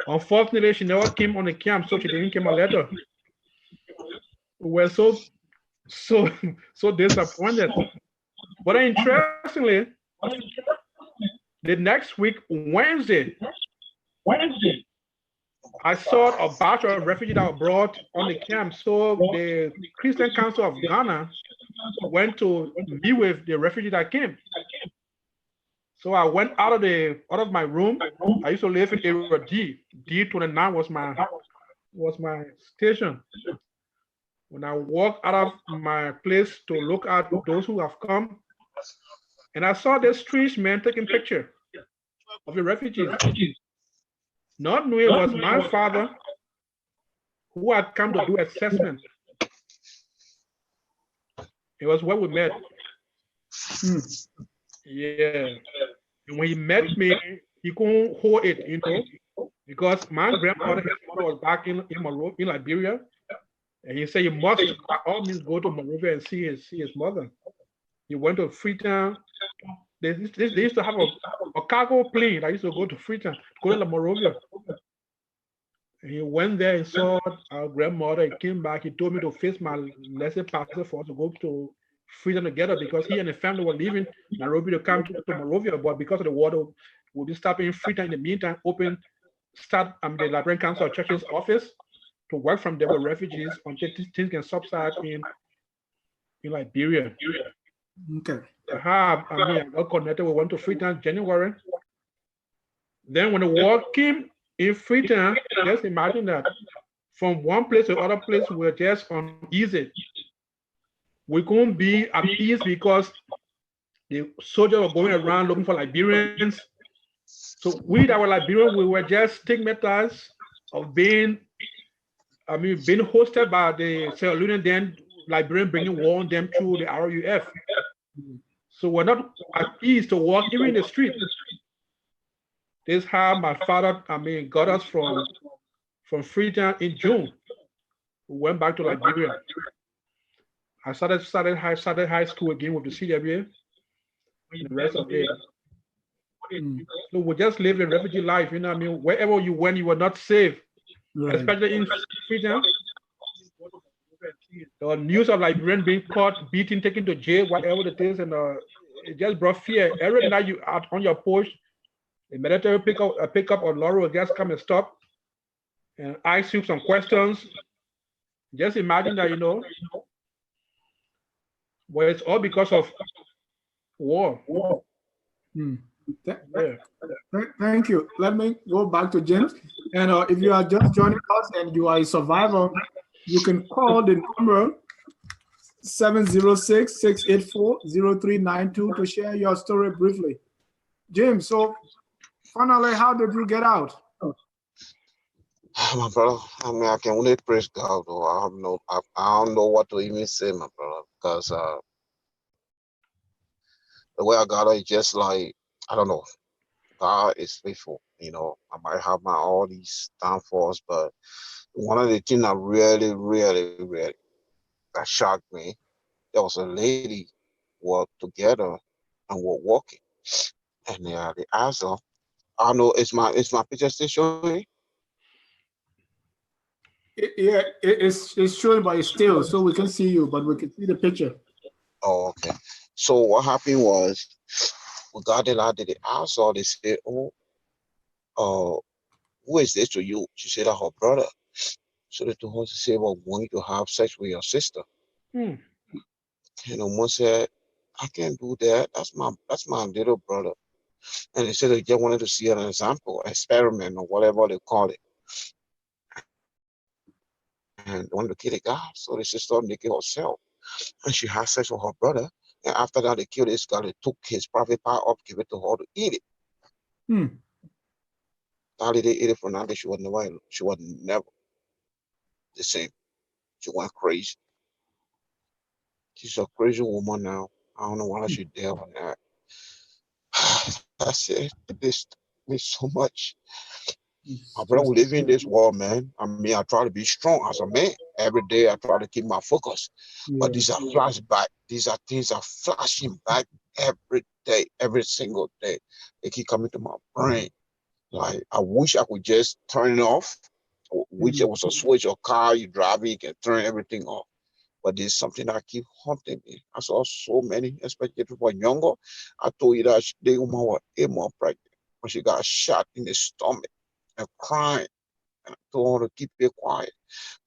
Unfortunately, she never came on the camp, so she didn't give a letter. We were so disappointed. But interestingly, the next week, Wednesday, I saw a batch of refugees that were brought on the camp. So the Christian Council of Ghana went to meet with the refugees that came. So I went out of my room. I used to live in area D. D29 was my station. When I walked out of my place to look at those who have come, And I saw this strange man taking picture of the refugees, not knowing it was my father who had come to do assessment. It was where we met. Yeah. And when he met me, he couldn't hold it, you know, because my grandmother, his mother was back in Liberia. And he said, you must by all means go to Monrovia and see his mother. He went to Freetown. They used to have a cargo plane that used to go to Freetown, go to Monrovia. And he went there and saw our grandmother. He came back. He told me to fix my lesson passes for us to go to Freetown together because he and the family were leaving Nairobi to come to Monrovia. But because of the water, we'll be stopping in Freetown in the meantime, start the Liberian Council of Churches office to work from there with refugees until things can subside in Liberia. Okay. I got connected. We went to Freetown January. Then when the war came in Freetown, just imagine that from one place to other place, we're just uneasy. We couldn't be at peace because the soldiers were going around looking for Liberians. So we that were Liberians, we were just stigmatized of being hosted by the Sierra Leonean, then Liberian bringing war on them through the RUF. So we're not at ease to walk even in the street. This is how my father, got us from Freetown in June. We went back to Liberia. I started high school again with the CWA. And the rest of it. So we just lived a refugee life, you know what I mean? Wherever you went, you were not safe. Right. Especially in Freetown. The news of Liberian being caught, beaten, taken to jail, whatever it is, and it just brought fear. Every night you out on your porch, the military pickup or lorry will just come and stop and ask you some questions. Just imagine that, you know, well, it's all because of war. Thank you. Let me go back to James. And if you are just joining us and you are a survivor, you can call the number 706-684-0392 to share your story briefly. James, so finally, how did you get out? My brother, I can only praise God, though. I don't know what to even say, my brother, because the way I got out is just like, I don't know. God is faithful, you know. I might have all these downfalls, but one of the things that really, really, really that shocked me, there was a lady were together and were walking, and they asked her, I don't know, it's my picture still showing? It's showing, but it's still, so we can see you, but we can see the picture. Oh, okay. So what happened was, we got the lady, they asked her, they said, who is this to you? She said, her brother. So they told her to say, well, going to have sex with your sister. And the woman said, I can't do that. That's my little brother. And they said they just wanted to see an example, experiment, or whatever they call it. And they wanted to kill the guy. So the sister naked herself. And she had sex with her brother. And after that, they killed this guy. They took his private part up, give it to her to eat it. After they ate it for now, she was never the same. She went crazy. She's a crazy woman now. I don't know why she's there or not. That's it. This so much. My brother, we live in this world, man. I mean, I try to be strong as a man. Every day I try to keep my focus. But these are flashbacks. These are things are flashing back every day, every single day. They keep coming to my brain. Like, I wish I could just turn it off. Which it was a switch or car you drive, you can turn everything off. But there's something that keep haunting me. I saw so many, especially if you were younger. I told you that the woman was 8 months pregnant when she got shot in the stomach and crying. And I told her to keep it quiet.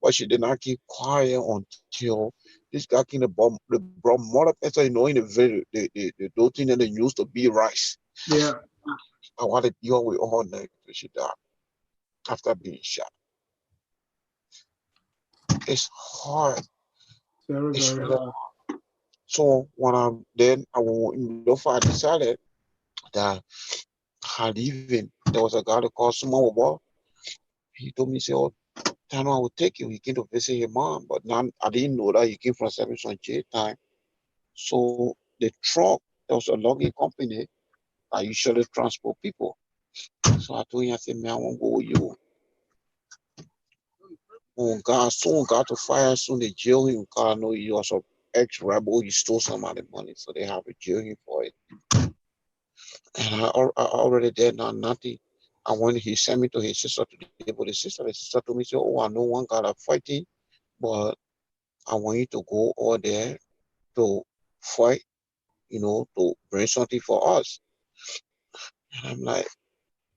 But she did not keep quiet until this guy came to brought mother pizza, you know, in the video, the dough thing that they used to be rice. Yeah. I wanted to deal with all night until she died after being shot. It's hard. Very, very hard. So I before I decided that I leaving, there was a guy that called Small Boy. He told me, say, oh, Tarnue, I will take you. He came to visit his mom, but now I didn't know that he came from 7 time. So the truck, there was a logging company that usually transport people. So I told him, I said, man, I won't go with you. Soon got to fire, soon they jail him because I know he was an ex-rebel. He stole some of the money, so they have to jail him for it. And I already did not nothing. And when he sent me to his sister today, but the sister told me, say, oh, I know one guy that fighting, but I want you to go over there to fight, to bring something for us. And I'm like,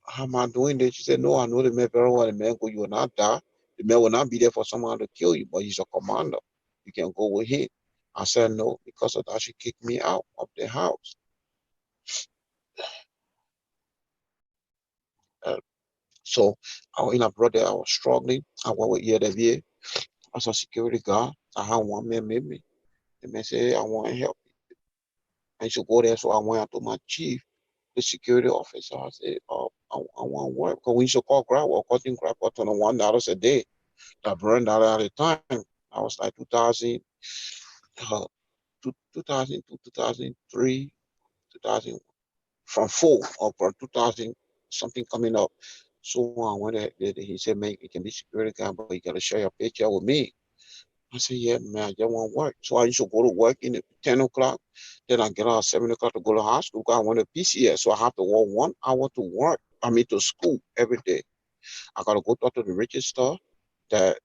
how am I doing this? She said, no, I know the man very well. The man go, you will not die. The man will not be there for someone to kill you, but he's a commander. You can go with him. I said, no, because of that, she kicked me out of the house. So I was in a brother, I was struggling. I went with Liberian as a security guard. I had one man meet me. The man said, I want to help you. I should go there. So I went out to my chief, the security officer. I said, I want to work. Because we used to call grab or cutting grab for $21 a day. That burned out at the time. I was like 2000, 2000 to 2003, 2000, from 4 or from 2000, something coming up. So when he said, man, you can be security guy, but you got to share your paycheck with me. I said, yeah, man, I just want to work. So I used to go to work in the 10 o'clock. Then I get out at 7 o'clock to go to high school because I went to PCS. So I have to work 1 hour to work. To school every day. I got to go talk to the register that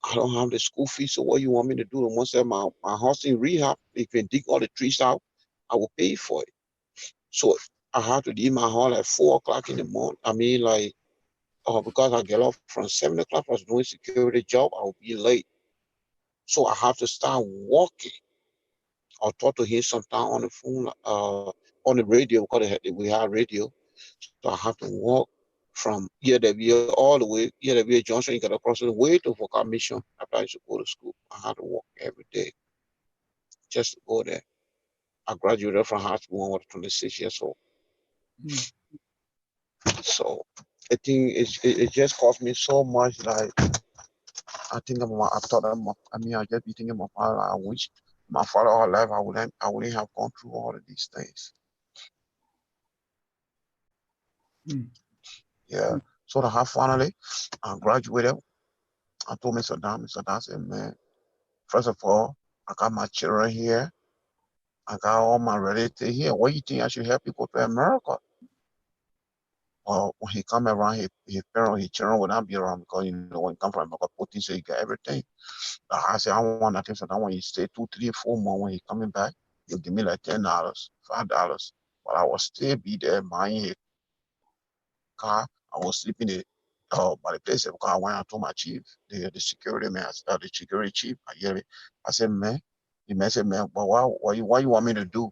I don't have the school fee. So what you want me to do? And once my house in rehab, if you dig all the trees out, I will pay for it. So I have to leave my house at 4 o'clock in the morning. Because I get off from 7 o'clock, I was doing security job, I will be late. So I have to start walking. I'll talk to him sometime on the phone, on the radio, because we have radio. So I have to walk from EW all the way, EW Johnson, you got to cross the way to Vocal Mission after I used to go to school. I had to walk every day just to go there. I graduated from high school when I was 26 years old. So I think it just cost me so much. Like I think I just be thinking my father. I wish my father all life I wouldn't have gone through all of these things. Yeah. So finally I graduated. I told Mr. Dan, said, man, first of all, I got my children here. I got all my relatives here. What do you think I should help you go to America? Well, when he come around, his parents, his children will not be around because, when he come from America, Putin say he got everything. I said, I don't want nothing. So I want you to stay 2, 3, 4 months. When he coming back, he'll give me like $10, $5. But I will still be there buying his car. I was sleeping by the place because I went out to my chief, the security man, the security chief. I said, man, the man said, man, but what you want me to do?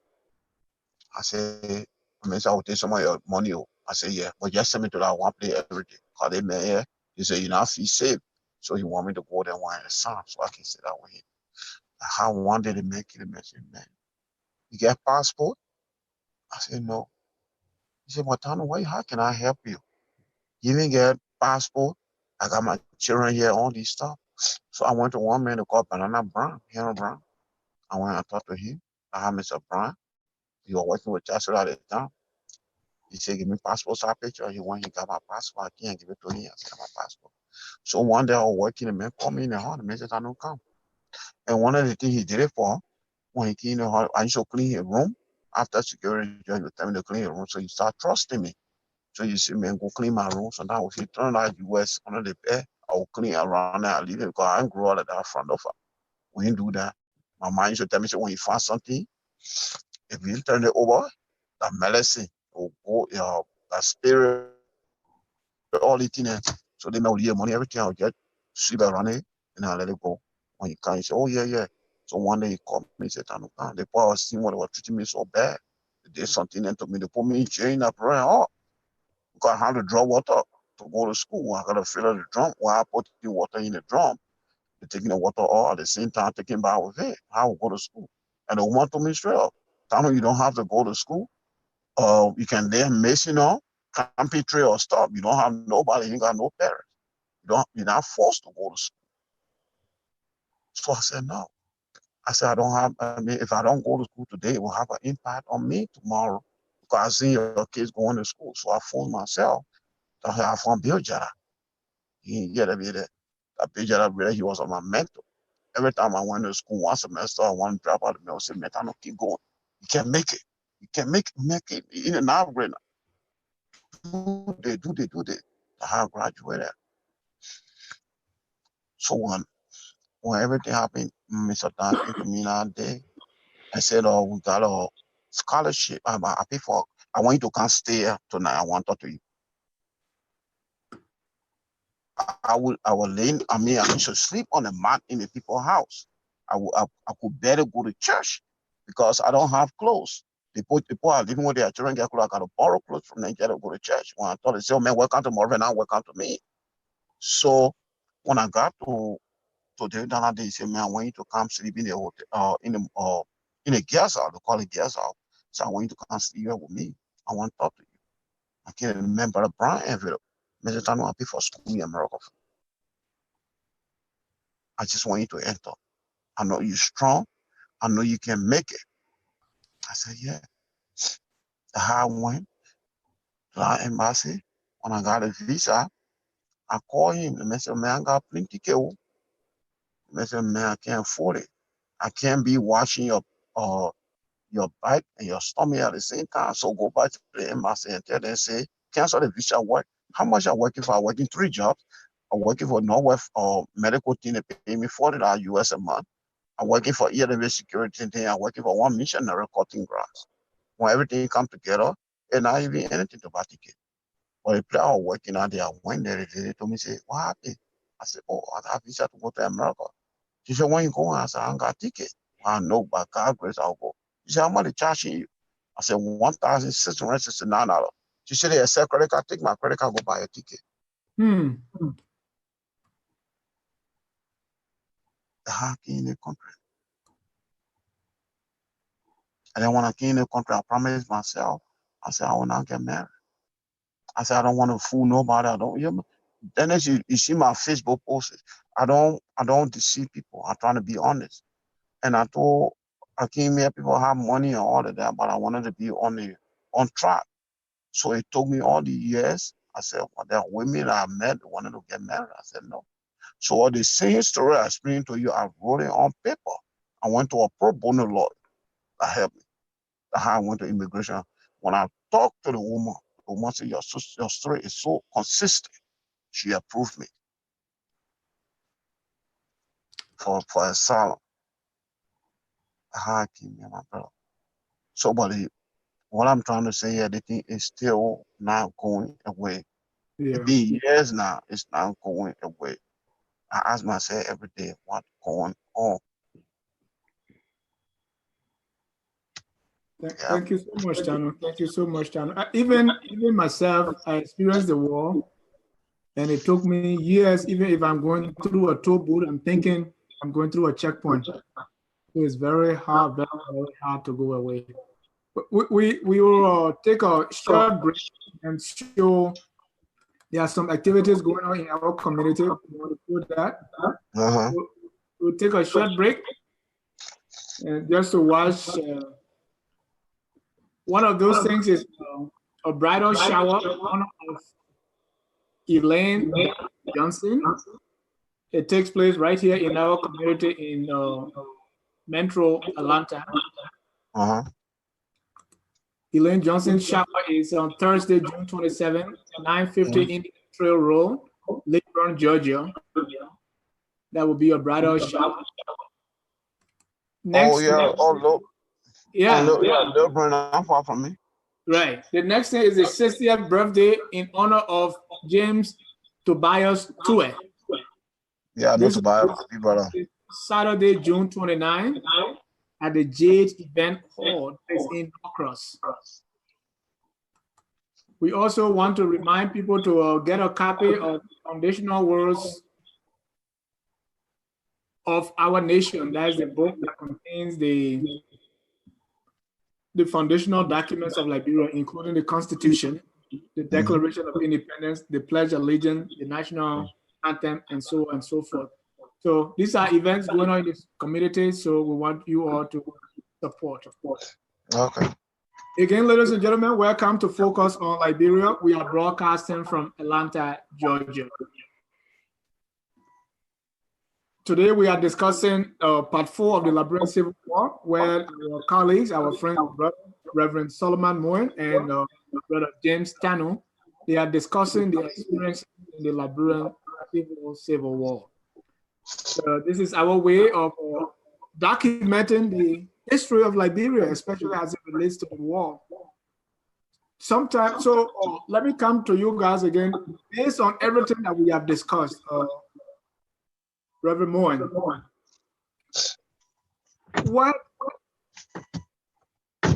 I said, I will take some of your money. I said, yeah, but just send me to that one place every day. Because they man here, he said, feel safe. So he want me to go there one the sun so I can sit down with him. How one day they make it, a said, man, you get passport? I said, no. He said, well, Tarnue, how can I help you? You didn't get passport. I got my children here, all these stuff. So I went to one man to call Banana Brown, Henry Brown. I went and talked to him. I had Mr. Brown. He was working with Joshua at the time. He said, give me passport size picture. He got my passport. I can't give it to him. I said, my passport. So one day I was working, the man called me in the hall. The man said, I don't come. And one of the things he did it for, when he came in the hall, I used to clean his room. After security, he would tell me to clean his room. So he started trusting me. So you see, man, go clean my room. So now if he turn out US under the bed, I will clean around there. I leave it because I didn't grow out of that front of her. We didn't do that. My mind used to tell me, so when you find something, if you turn it over, that medicine will go, that spirit, all the things. So they know your money, everything. I'll get sweep around it and I'll let it go. When you come, you say, oh, yeah, yeah. So one day he called me and said, Tarnue, the boy was seeing what they were treating me so bad. They did something and told me to put me in jail in that prayer hall. Because I had to draw water to go to school. I got to fill out the drum while I put the water in the drum. They're taking the water all at the same time, taking back with it. I will go to school. And the woman told me straight up, Tarnue, you don't have to go to school. You can learn mason or carpentry or stuff. You don't have nobody, you got no parents. You're not forced to go to school. So I said, no. I said, if I don't go to school today, it will have an impact on me tomorrow. Because I see your kids going to school. So I forced myself to have fun build jara. He was my mentor. Every time I went to school one semester, I want to drop out of the mill, I said, man, I don't keep going. You can make it. You can make it. In an hour, do they. I graduated. So when everything happened, Mr. Dan came to me that day. I said, oh, we got a scholarship. I pay for. I want you to come stay here tonight. I want to talk to you. I used to sleep on the mat in the people's house. I could better go to church because I don't have clothes. The people are living with their children, get clothes. I got to borrow clothes from Nigeria to go to church. When I thought, they said, oh man, welcome to Marvin, now welcome to me. So when I got to the day, he said, man, I want you to come sleep in the hotel, in a guest house. They call it guest house. So I want you to come sleep here with me. I want to talk to you. I can't remember the Brian envelope. Mr. Tarnue, I pay for school in America. I just want you to enter. I know you're strong. I know you can make it. I said, yeah. How I went to our embassy. When I got a visa, I called him and I said, man, I got plenty of. I said, man, I can't afford it. I can't be watching your back and your stomach at the same time. So go back to the embassy and tell them, say, cancel the visa work. How much I working for? I'm working 3 jobs. I'm working for Northwest medical team. They pay me $40 US a month. I'm working for EWS security thing. I'm working for one missionary cutting grass. When everything come together, and not even anything to buy ticket. But the place I was working out there, I went there, they told me, say, what happened? I said, oh, I have visa to go to America. She said, when you going? I said, I ain't got a ticket. I know, by God's grace, I'll go. She said, how much they charging you? I said, $1,669. She said, they accept credit card. Take my credit card, go buy a ticket. I came in the country. And then when I came in the country, I promised myself, I said, I will not get married. I said, I don't want to fool nobody. I don't, then as you see my Facebook posts, I don't deceive people. I'm trying to be honest. And I came here, people have money and all of that, but I wanted to be on track. So it took me all the years. I said, well, there are women I met that wanted to get married. I said, no. So all the same story I explained to you, I wrote it on paper. I went to a pro bono lawyer that helped me. That's how I went to immigration. When I talked to the woman said, your story is so consistent. She approved me for asylum. How I came here, my brother. So, but what I'm trying to say here, the thing is still not going away. Yeah. It's been years now, it's not going away. I ask myself every day, what's going on? Thank you so much, Tarnue. Thank you so much, Tarnue. Even myself, I experienced the war, and it took me years. Even if I'm going through a toll booth, I'm thinking I'm going through a checkpoint. So it's very hard, very, very hard to go away. We will take a short break and show there are some activities going on in our community. We want to do that. We'll take a short break and just to watch. One of those things is a bridal shower in honor of Elaine Johnson. It takes place right here in our community in Metro Atlanta. Elaine Johnson's shower is on Thursday, June 27th, 950 Indian Trail Road, Liberian, Georgia. That will be a bridal shower. Next, Liberian, not far from me. Right. The next thing is the 60th birthday in honor of James Tobias Tue. Yeah, I know Tobias, brother. Saturday, June 29th at the Jade Event Hall in Norcross. We also want to remind people to get a copy of Foundational Words of Our Nation. That is the book that contains the foundational documents of Liberia, including the Constitution, the Declaration of Independence, the Pledge of Allegiance, the National Anthem, and so on and so forth. So these are events going on in this community, so we want you all to support. Okay. Again, ladies and gentlemen, welcome to Focus on Liberia. We are broadcasting from Atlanta, Georgia. Today we are discussing part 4 of the Liberian Civil War, where our colleagues, our friend, Reverend Solomon Muin and Brother James Tarnue, they are discussing their experience in the Liberian Civil War. So this is our way of documenting the history of Liberia, especially as it relates to the war. Sometimes, so let me come to you guys again, based on everything that we have discussed. Reverend Muin,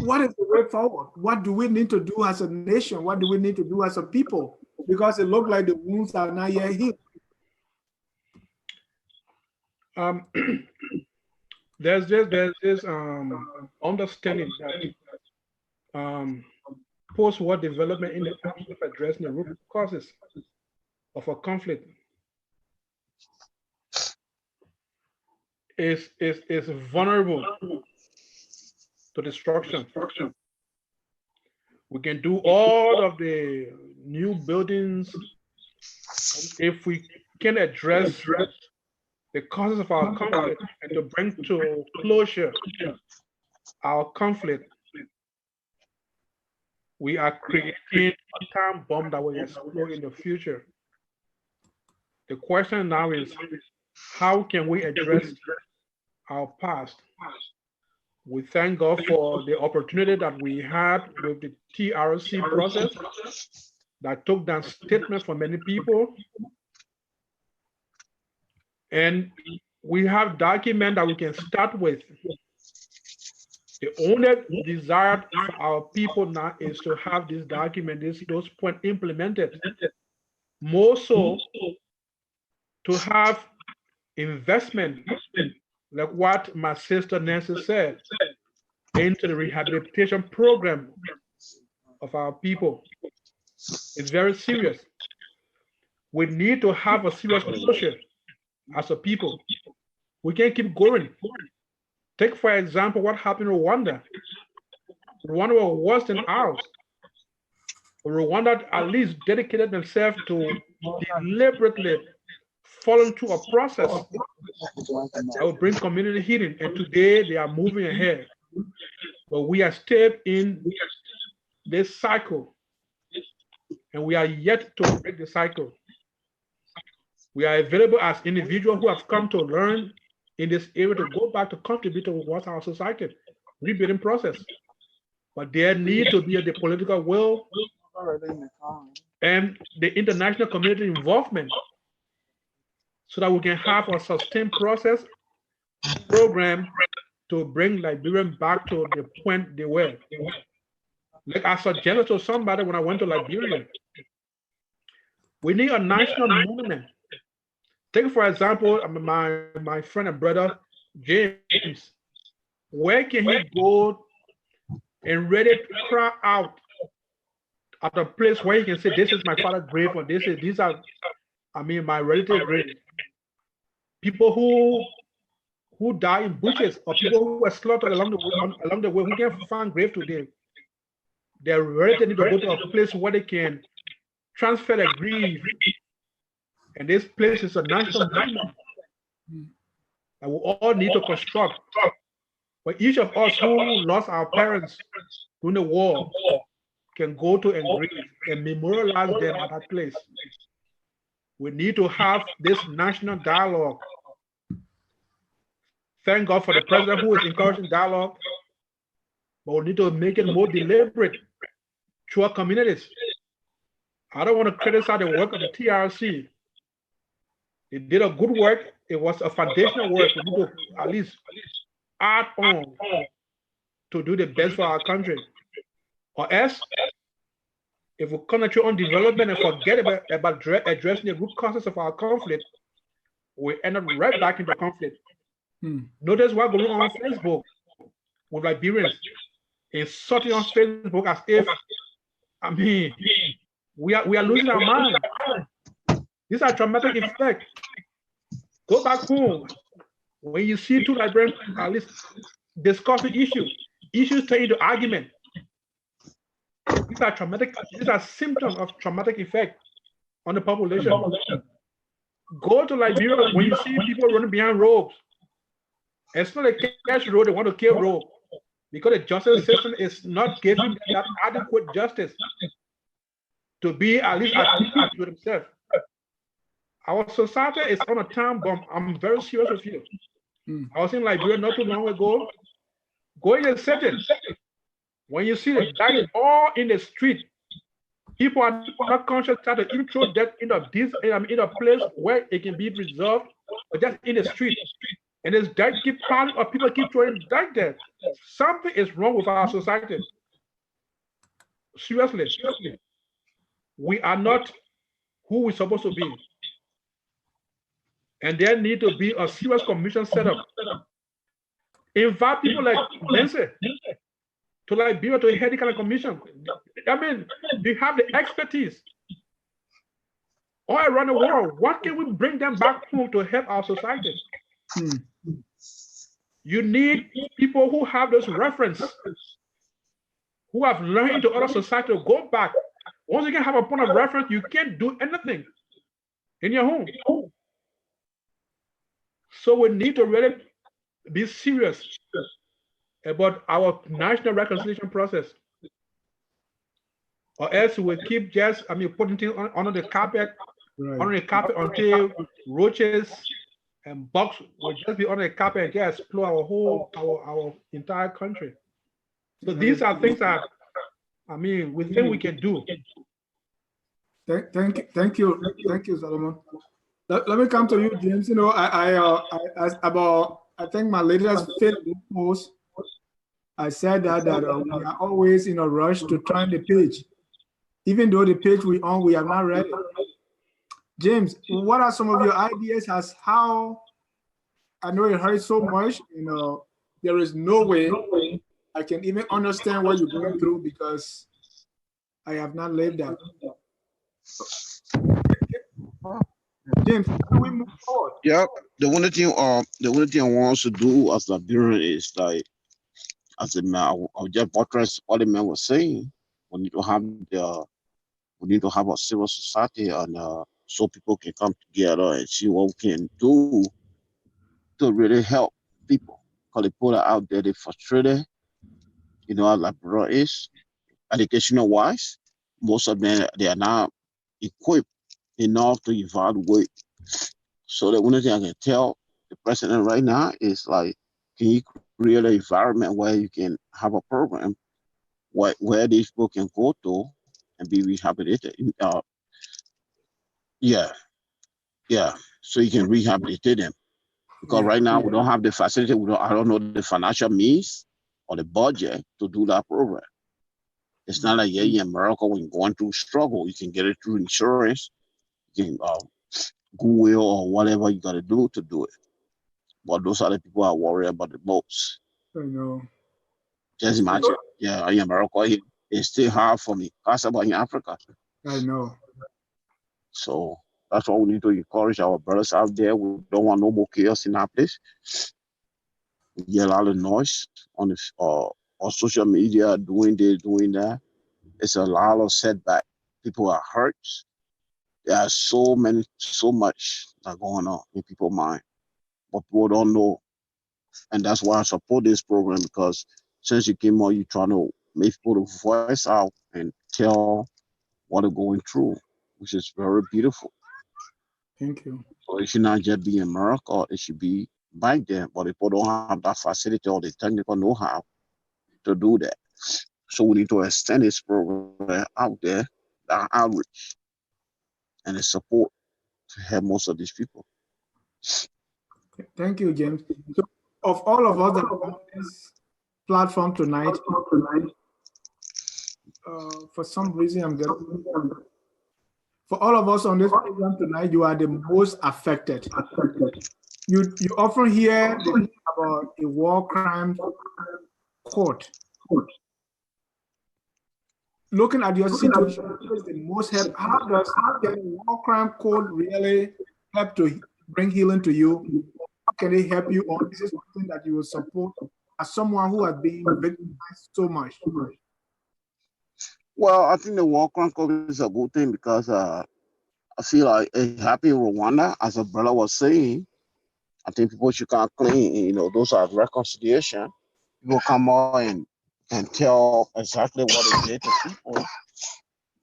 what is the way forward? What do we need to do as a nation? What do we need to do as a people? Because it looks like the wounds are not yet healed. There's this understanding that post-war development in the action of addressing the root causes of a conflict is vulnerable to destruction. We can do all of the new buildings, if we can address the causes of our conflict and to bring to closure our conflict, we are creating a time bomb that will explode in the future. The question now is, how can we address our past? We thank God for the opportunity that we had with the TRC process that took down statements from many people. And we have documents that we can start with. The only desire for our people now is to have this document, those points implemented. More so to have investment, like what my sister Nancy said, into the rehabilitation program of our people. It's very serious. We need to have a serious closure as a people. We can't keep going. Take, for example, what happened in Rwanda. Rwanda was worse than ours. Rwanda at least dedicated themselves to deliberately follow into a process that will bring community healing. And today they are moving ahead. But we are still in this cycle. And we are yet to break the cycle. We are available as individuals who have come to learn in this area to go back to contribute towards our society rebuilding process. But there needs to be the political will and the international community involvement so that we can have a sustained process program to bring Liberians back to the point they were. Like I suggested to somebody when I went to Liberia, we need a national movement. Take, for example, my friend and brother, James. Where can he go and ready to cry out at a place where he can say, this is my father's grave, or these are my relative's grave. People who die in bushes, or people who were slaughtered along the way, who can't find grave today. Their relatives need to go to a place where they can transfer their grief. And this place is a national movement that we all need to construct. But each of us who lost our parents during the war can go to and grieve and memorialize them at that place. We need to have this national dialogue. Thank God for the president who is encouraging dialogue, but we need to make it more deliberate to our communities. I don't want to criticize the work of the TRC. They did a good work. It was a foundational work. We need to at least add on to do the best for our country. Or else, if we concentrate on development and forget about addressing the root causes of our conflict, we end up right back into conflict. Notice what's going on Facebook with Liberians. Insulting on Facebook as if, I mean, we are losing our mind. These are traumatic effects. Go back home. When you see two Liberians at least discussing issues turn into argument. These are traumatic, these are symptoms of traumatic effect on the population. Go to Liberia when you see people running behind ropes. It's not a cash road, they want to kill rope because the justice system is not giving that adequate justice to be at least accountable to themselves. Our society is on a time bomb. I'm very serious with you. I was in Liberia not too long ago. Go in the city. When you see the dying all in the street, people are not conscious that to even throw that in a place where it can be preserved, but just in the street. And this dead keep piling up, people keep throwing dead there. Something is wrong with our society. Seriously. We are not who we're supposed to be. And there need to be a serious commission set up. Invite people like Lindsay to Liberia to head the kind of commission. I mean, they have the expertise all around the world. What can we bring them back home to help our society? You need people who have those reference, who have learned into other society to go back. Once you can have a point of reference, you can't do anything in your home. So we need to really be serious about our national reconciliation process, or else we keep just, putting things under the carpet, until roaches and bugs will just be on the carpet and just explore our entire country. So these are things that we think we can do. Thank you, Solomon. Let me come to you, James. You know, I think my latest Facebook post, I said that we are always in a rush to turn the page, even though the page we on, we are not ready. James, what are some of your ideas as how, I know it hurts so much, you know, there is no way I can even understand what you're going through because I have not lived that. James, how do we move forward? Yeah, the only thing I want us to do as Liberian is like, as a man, I'll just buttress what the man was saying. We need to have a civil society, and so people can come together and see what we can do to really help people. Because the people are out there, they're frustrated. You know how Liberia is, educational wise. Most of them, they are not equipped enough to evaluate. So the only thing I can tell the president right now is like, can you create an environment where you can have a program where these people can go to and be rehabilitated? So you can rehabilitate them. Because right now we don't have the facility, I don't know the financial means or the budget to do that program. It's not like in America when you're going through struggle, you can get it through insurance, you can Goodwill or whatever you got to do it. But those are the people I worry about the most. I know. Just imagine, in America, it's still hard for me. Ask about in Africa. I know. So that's why we need to encourage our brothers out there. We don't want no more chaos in our place. We get a lot of noise on social media, doing this, doing that. It's a lot of setback. People are hurt. There are so much that going on in people's mind, but people don't know. And that's why I support this program, because since you came out, you're trying to make people voice out and tell what they're going through, which is very beautiful. Thank you. So it should not just be in America, it should be back there, but people don't have that facility or the technical know-how to do that. So we need to extend this program out there, that outreach and the support to help most of these people. Thank you, James. So, of all of us that are on this platform tonight, for some reason I'm getting. For all of us on this program tonight, you are the most affected. you often hear the thing about a war crime court. Looking at your situation, what is the most help? How does the war crime court really help to bring healing to you? How can it help you? Or is it something that you will support as someone who has been victimized so much? Well, I think the war crime court is a good thing because I feel like a happy Rwanda, as a brother was saying, I think people should come clean. You know, those are reconciliation. People come out and tell exactly what they did to people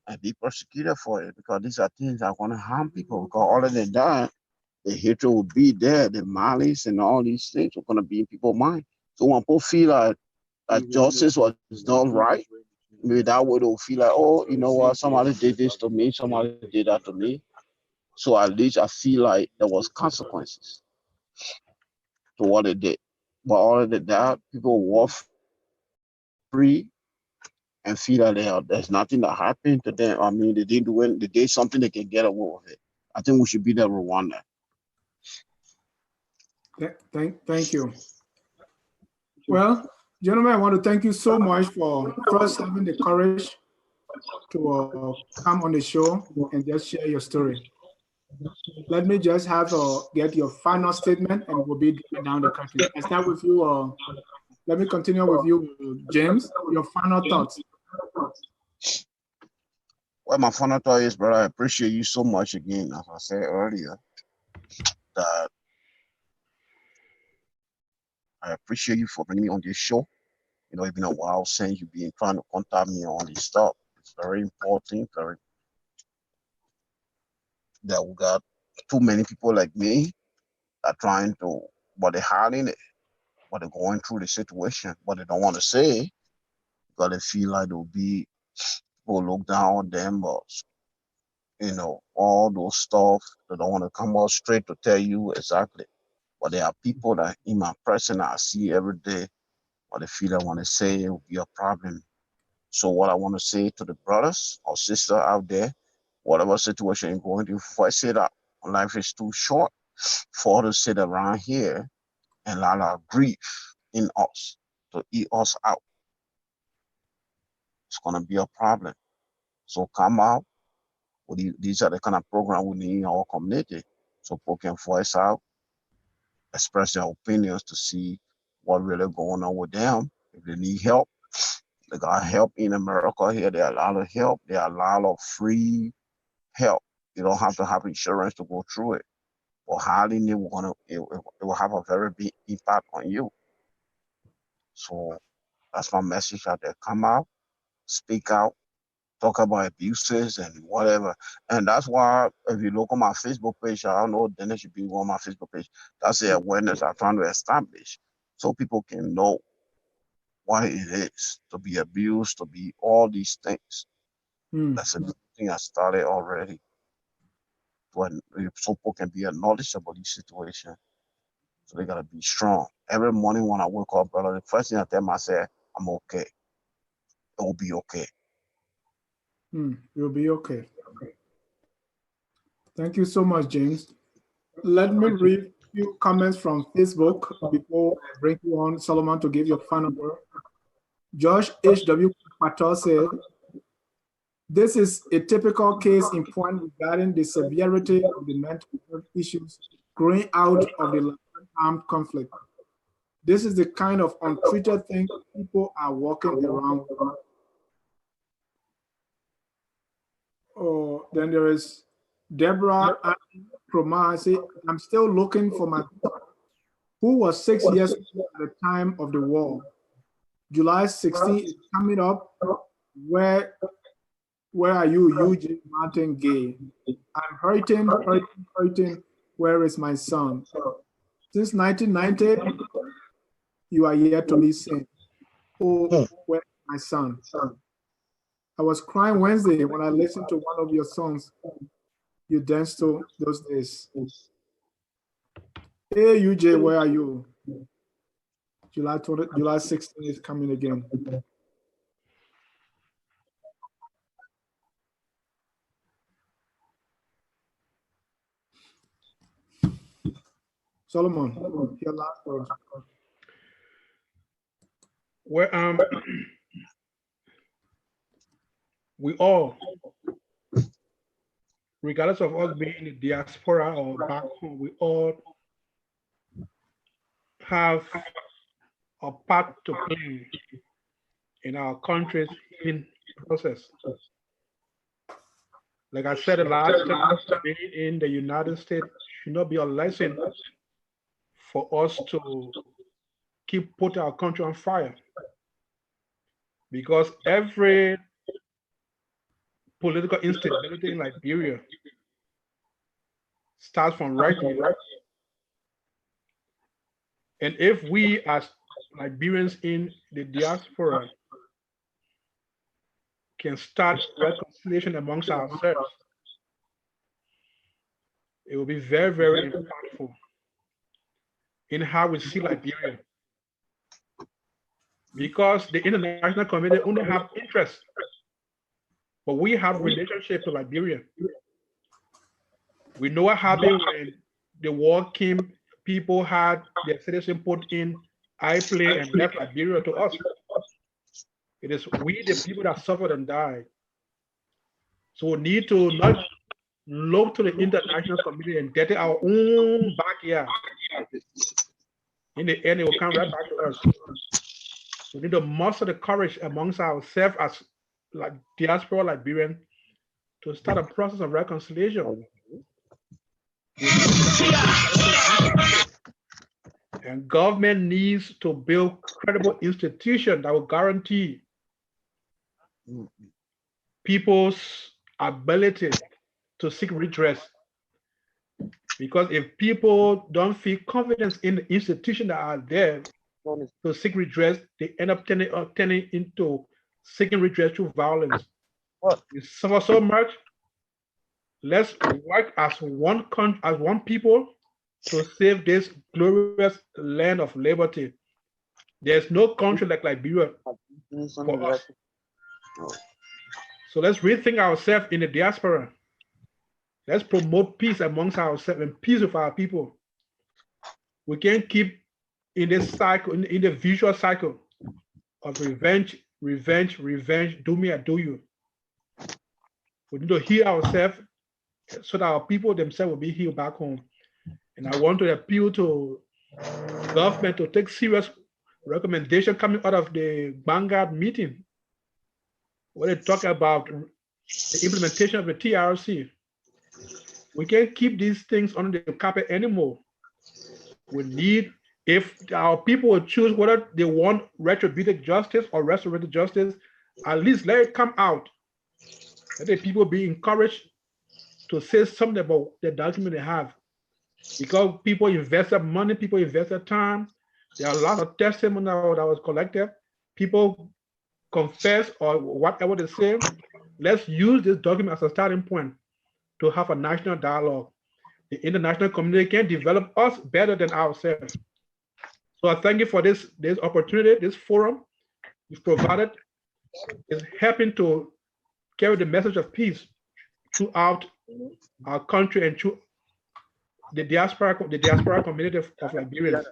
and be persecuted for it, because these are things that are going to harm people. Because other than that, the hatred will be there, the malice and all these things are going to be in people's mind. So when people feel like justice was done right, maybe that way they'll feel like, oh, you know what, somebody did this to me, somebody did that to me. So at least I feel like there was consequences to what they did. But other than that, people walk free and feel that there's nothing that happened to them. I mean, they didn't do it, they did something, they can get away with it. I think we should be the Rwanda. Thank you. Well, gentlemen, I want to thank you so much for first having the courage to come on the show and just share your story. Let me just have get your final statement, and we'll be down the curtain. I start with you. Let me continue with you, James. Your final thoughts. Well, my final thought is, brother, I appreciate you so much again, as I said earlier, that I appreciate you for bringing me on this show. You know, it's been a while since you've been trying to contact me on this stuff. It's very important, that we got too many people like me that trying to, but they're hiding it, but they're going through the situation, but they don't want to say, because they feel like they'll be, people look down on them, or, you know, all those stuff. They don't want to come out straight to tell you exactly. But there are people that in my presence I see every day, but they feel I want to say it will be a problem. So what I want to say to the brothers or sisters out there, whatever situation you're going through, voice it up. Life is too short for us to sit around here and allow our grief in us to eat us out. It's gonna be a problem. So come out. These are the kind of program we need in our community. So people can voice out, express their opinions to see what really going on with them. If they need help, they got help in America here. There are a lot of help. There are a lot of free help. You don't have to have insurance to go through it. Or hardly it will have a very big impact on you. So that's my message out there. Come out, speak out, talk about abuses and whatever. And that's why if you look on my Facebook page, I don't know, then it should be on my Facebook page. That's the awareness I'm trying to establish, so people can know what it is to be abused, to be all these things. That's a thing I started already. When so people can be knowledgeable these situations. So they gotta be strong. Every morning when I wake up, brother, the first thing I tell myself, I'm okay. It will be okay. You'll be okay. Thank you so much, James. Let me read a few comments from Facebook before I bring you on, Solomon, to give your final word. Josh H.W. Patel said, this is a typical case in point regarding the severity of the mental health issues growing out of the armed conflict. This is the kind of untreated thing people are walking around with. Oh, then there is Deborah Promasi. I'm still looking for my son, who was 6 years old at the time of the war. July 16 is coming up. Where are you, Eugene Martin Gay? I'm hurting. Where is my son? Since 1990, you are yet to be seen. Oh, where is my son? I was crying Wednesday when I listened to one of your songs you danced to those days. Hey, UJ, where are you? July 16 is coming again. Solomon, your last word. Well, we all, regardless of us being in the diaspora or back home, we all have a part to play in our country's healing process. Like I said, the last time, being in the United States should not be a lesson for us to keep putting our country on fire. Because every political instability in Liberia starts from right here. And if we as Liberians in the diaspora can start reconciliation amongst ourselves, it will be very, very impactful in how we see Liberia. Because the international community only have interest, but we have relationship to Liberia. We know what happened when the war came, people had their citizen put in iPlay and left Liberia to us. It is we, the people that suffered and died. So we need to not look to the international community and get our own backyard. In the end, it will come right back to us. We need to muster the courage amongst ourselves as like diaspora Liberian to start a process of reconciliation. And government needs to build credible institutions that will guarantee people's ability to seek redress. Because if people don't feel confidence in the institutions that are there to seek redress, they end up turning into seeking redress through violence. We suffer so much. Let's work as one country, as one people, to save this glorious land of liberty. There's no country like Liberia for us. So let's rethink ourselves in the diaspora. Let's promote peace amongst ourselves and peace with our people. We can't keep in this cycle, in the visual cycle of revenge, do me, I do you. We need to heal ourselves so that our people themselves will be healed back home. And I want to appeal to government to take serious recommendation coming out of the Vanguard meeting, where they talk about the implementation of the TRC. We can't keep these things under the carpet anymore. We need, if our people will choose whether they want retributive justice or restorative justice, at least let it come out. Let the people be encouraged to say something about the document they have. Because people invested money, people invested time. There are a lot of testimony that was collected. People confess or whatever they say. Let's use this document as a starting point to have a national dialogue. The international community can develop us better than ourselves. So I thank you for this opportunity, this forum you've provided is helping to carry the message of peace throughout our country and through the diaspora community of Liberians.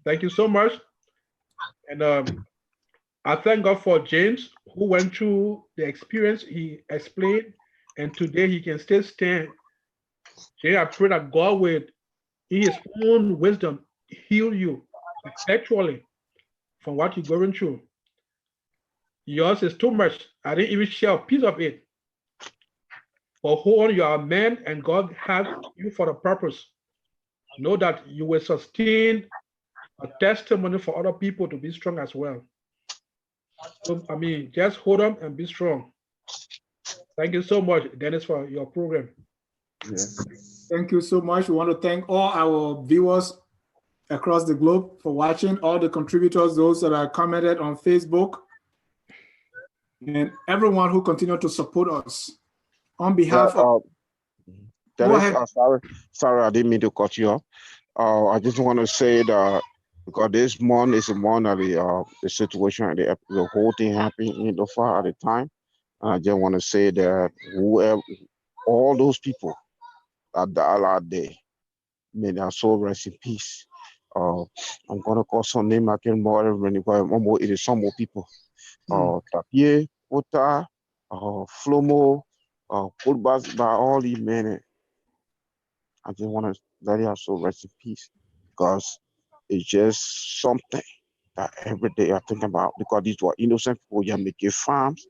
Thank you so much. And I thank God for James, who went through the experience he explained, and today he can still stand. James, I pray that God will, in his own wisdom, heal you effectually from what you're going through. Yours is too much. I didn't even share a piece of it. But hold on, you are a man, and God has you for a purpose. Know that you will sustain a testimony for other people to be strong as well. So, I mean, just hold on and be strong. Thank you so much, Dennis, for your program. Yes. Thank you so much. We want to thank all our viewers across the globe for watching, all the contributors, those that are commented on Facebook, and everyone who continue to support us. On behalf of... Dennis, sorry, I didn't mean to cut you off. I just want to say that because this month is a month of the situation, the whole thing happened in the far at the time. I just want to say that whoever, all those people that died out there, may their soul rest in peace. I'm gonna call some name I can more it is some more people. Tapie, Ota, Flomo, Pulbas by all these men. I just want to let their soul rest in peace because it's just something that every day I think about because these were innocent people here making farms,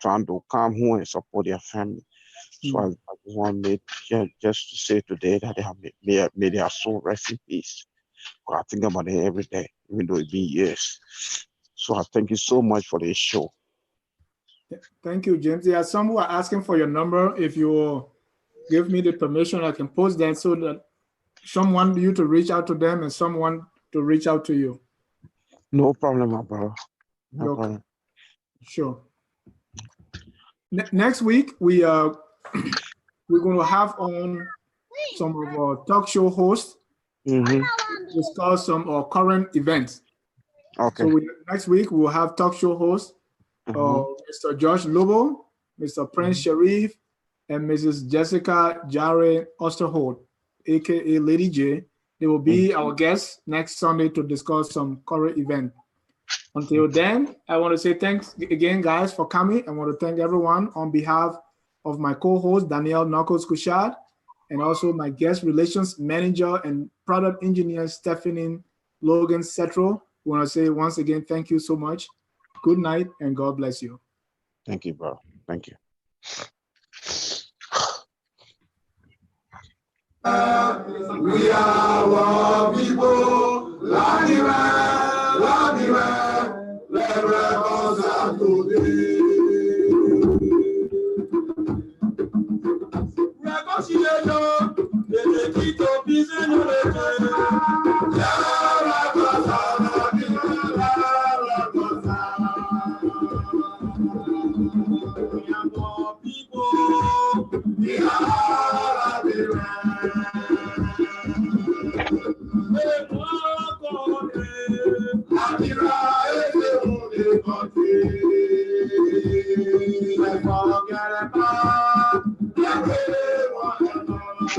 trying to come home and support their family. So I just want to just to say today that they have made their soul rest in peace. I think about it every day, even though it's been years. So I thank you so much for this show. Thank you, James. There are some who are asking for your number. If you give me the permission, I can post that so that someone you to reach out to them and someone to reach out to you. No problem, my brother. No problem. Sure. Next week, we're going to have on some of our talk show hosts discuss some of our current events. Okay. So next week, we'll have talk show hosts, Mr. Josh Lobo, Mr. Prince Sharif, and Mrs. Jessica Jare Osterholt, aka Lady J. They will be our guests next Sunday to discuss some current event. Until then, I want to say thanks again, guys, for coming. I want to thank everyone on behalf of my co-host, Danielle Knuckles-Guishard, and also my guest relations manager and product engineer, Stephanie Logan Setro. I want to say once again, thank you so much. Good night, and God bless you. Thank you, bro. Thank you. We are one people, let reconcile today. Reconciliation, the key to peace and unity. We are more people, we are the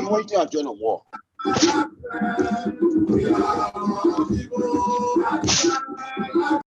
Why do you join a war?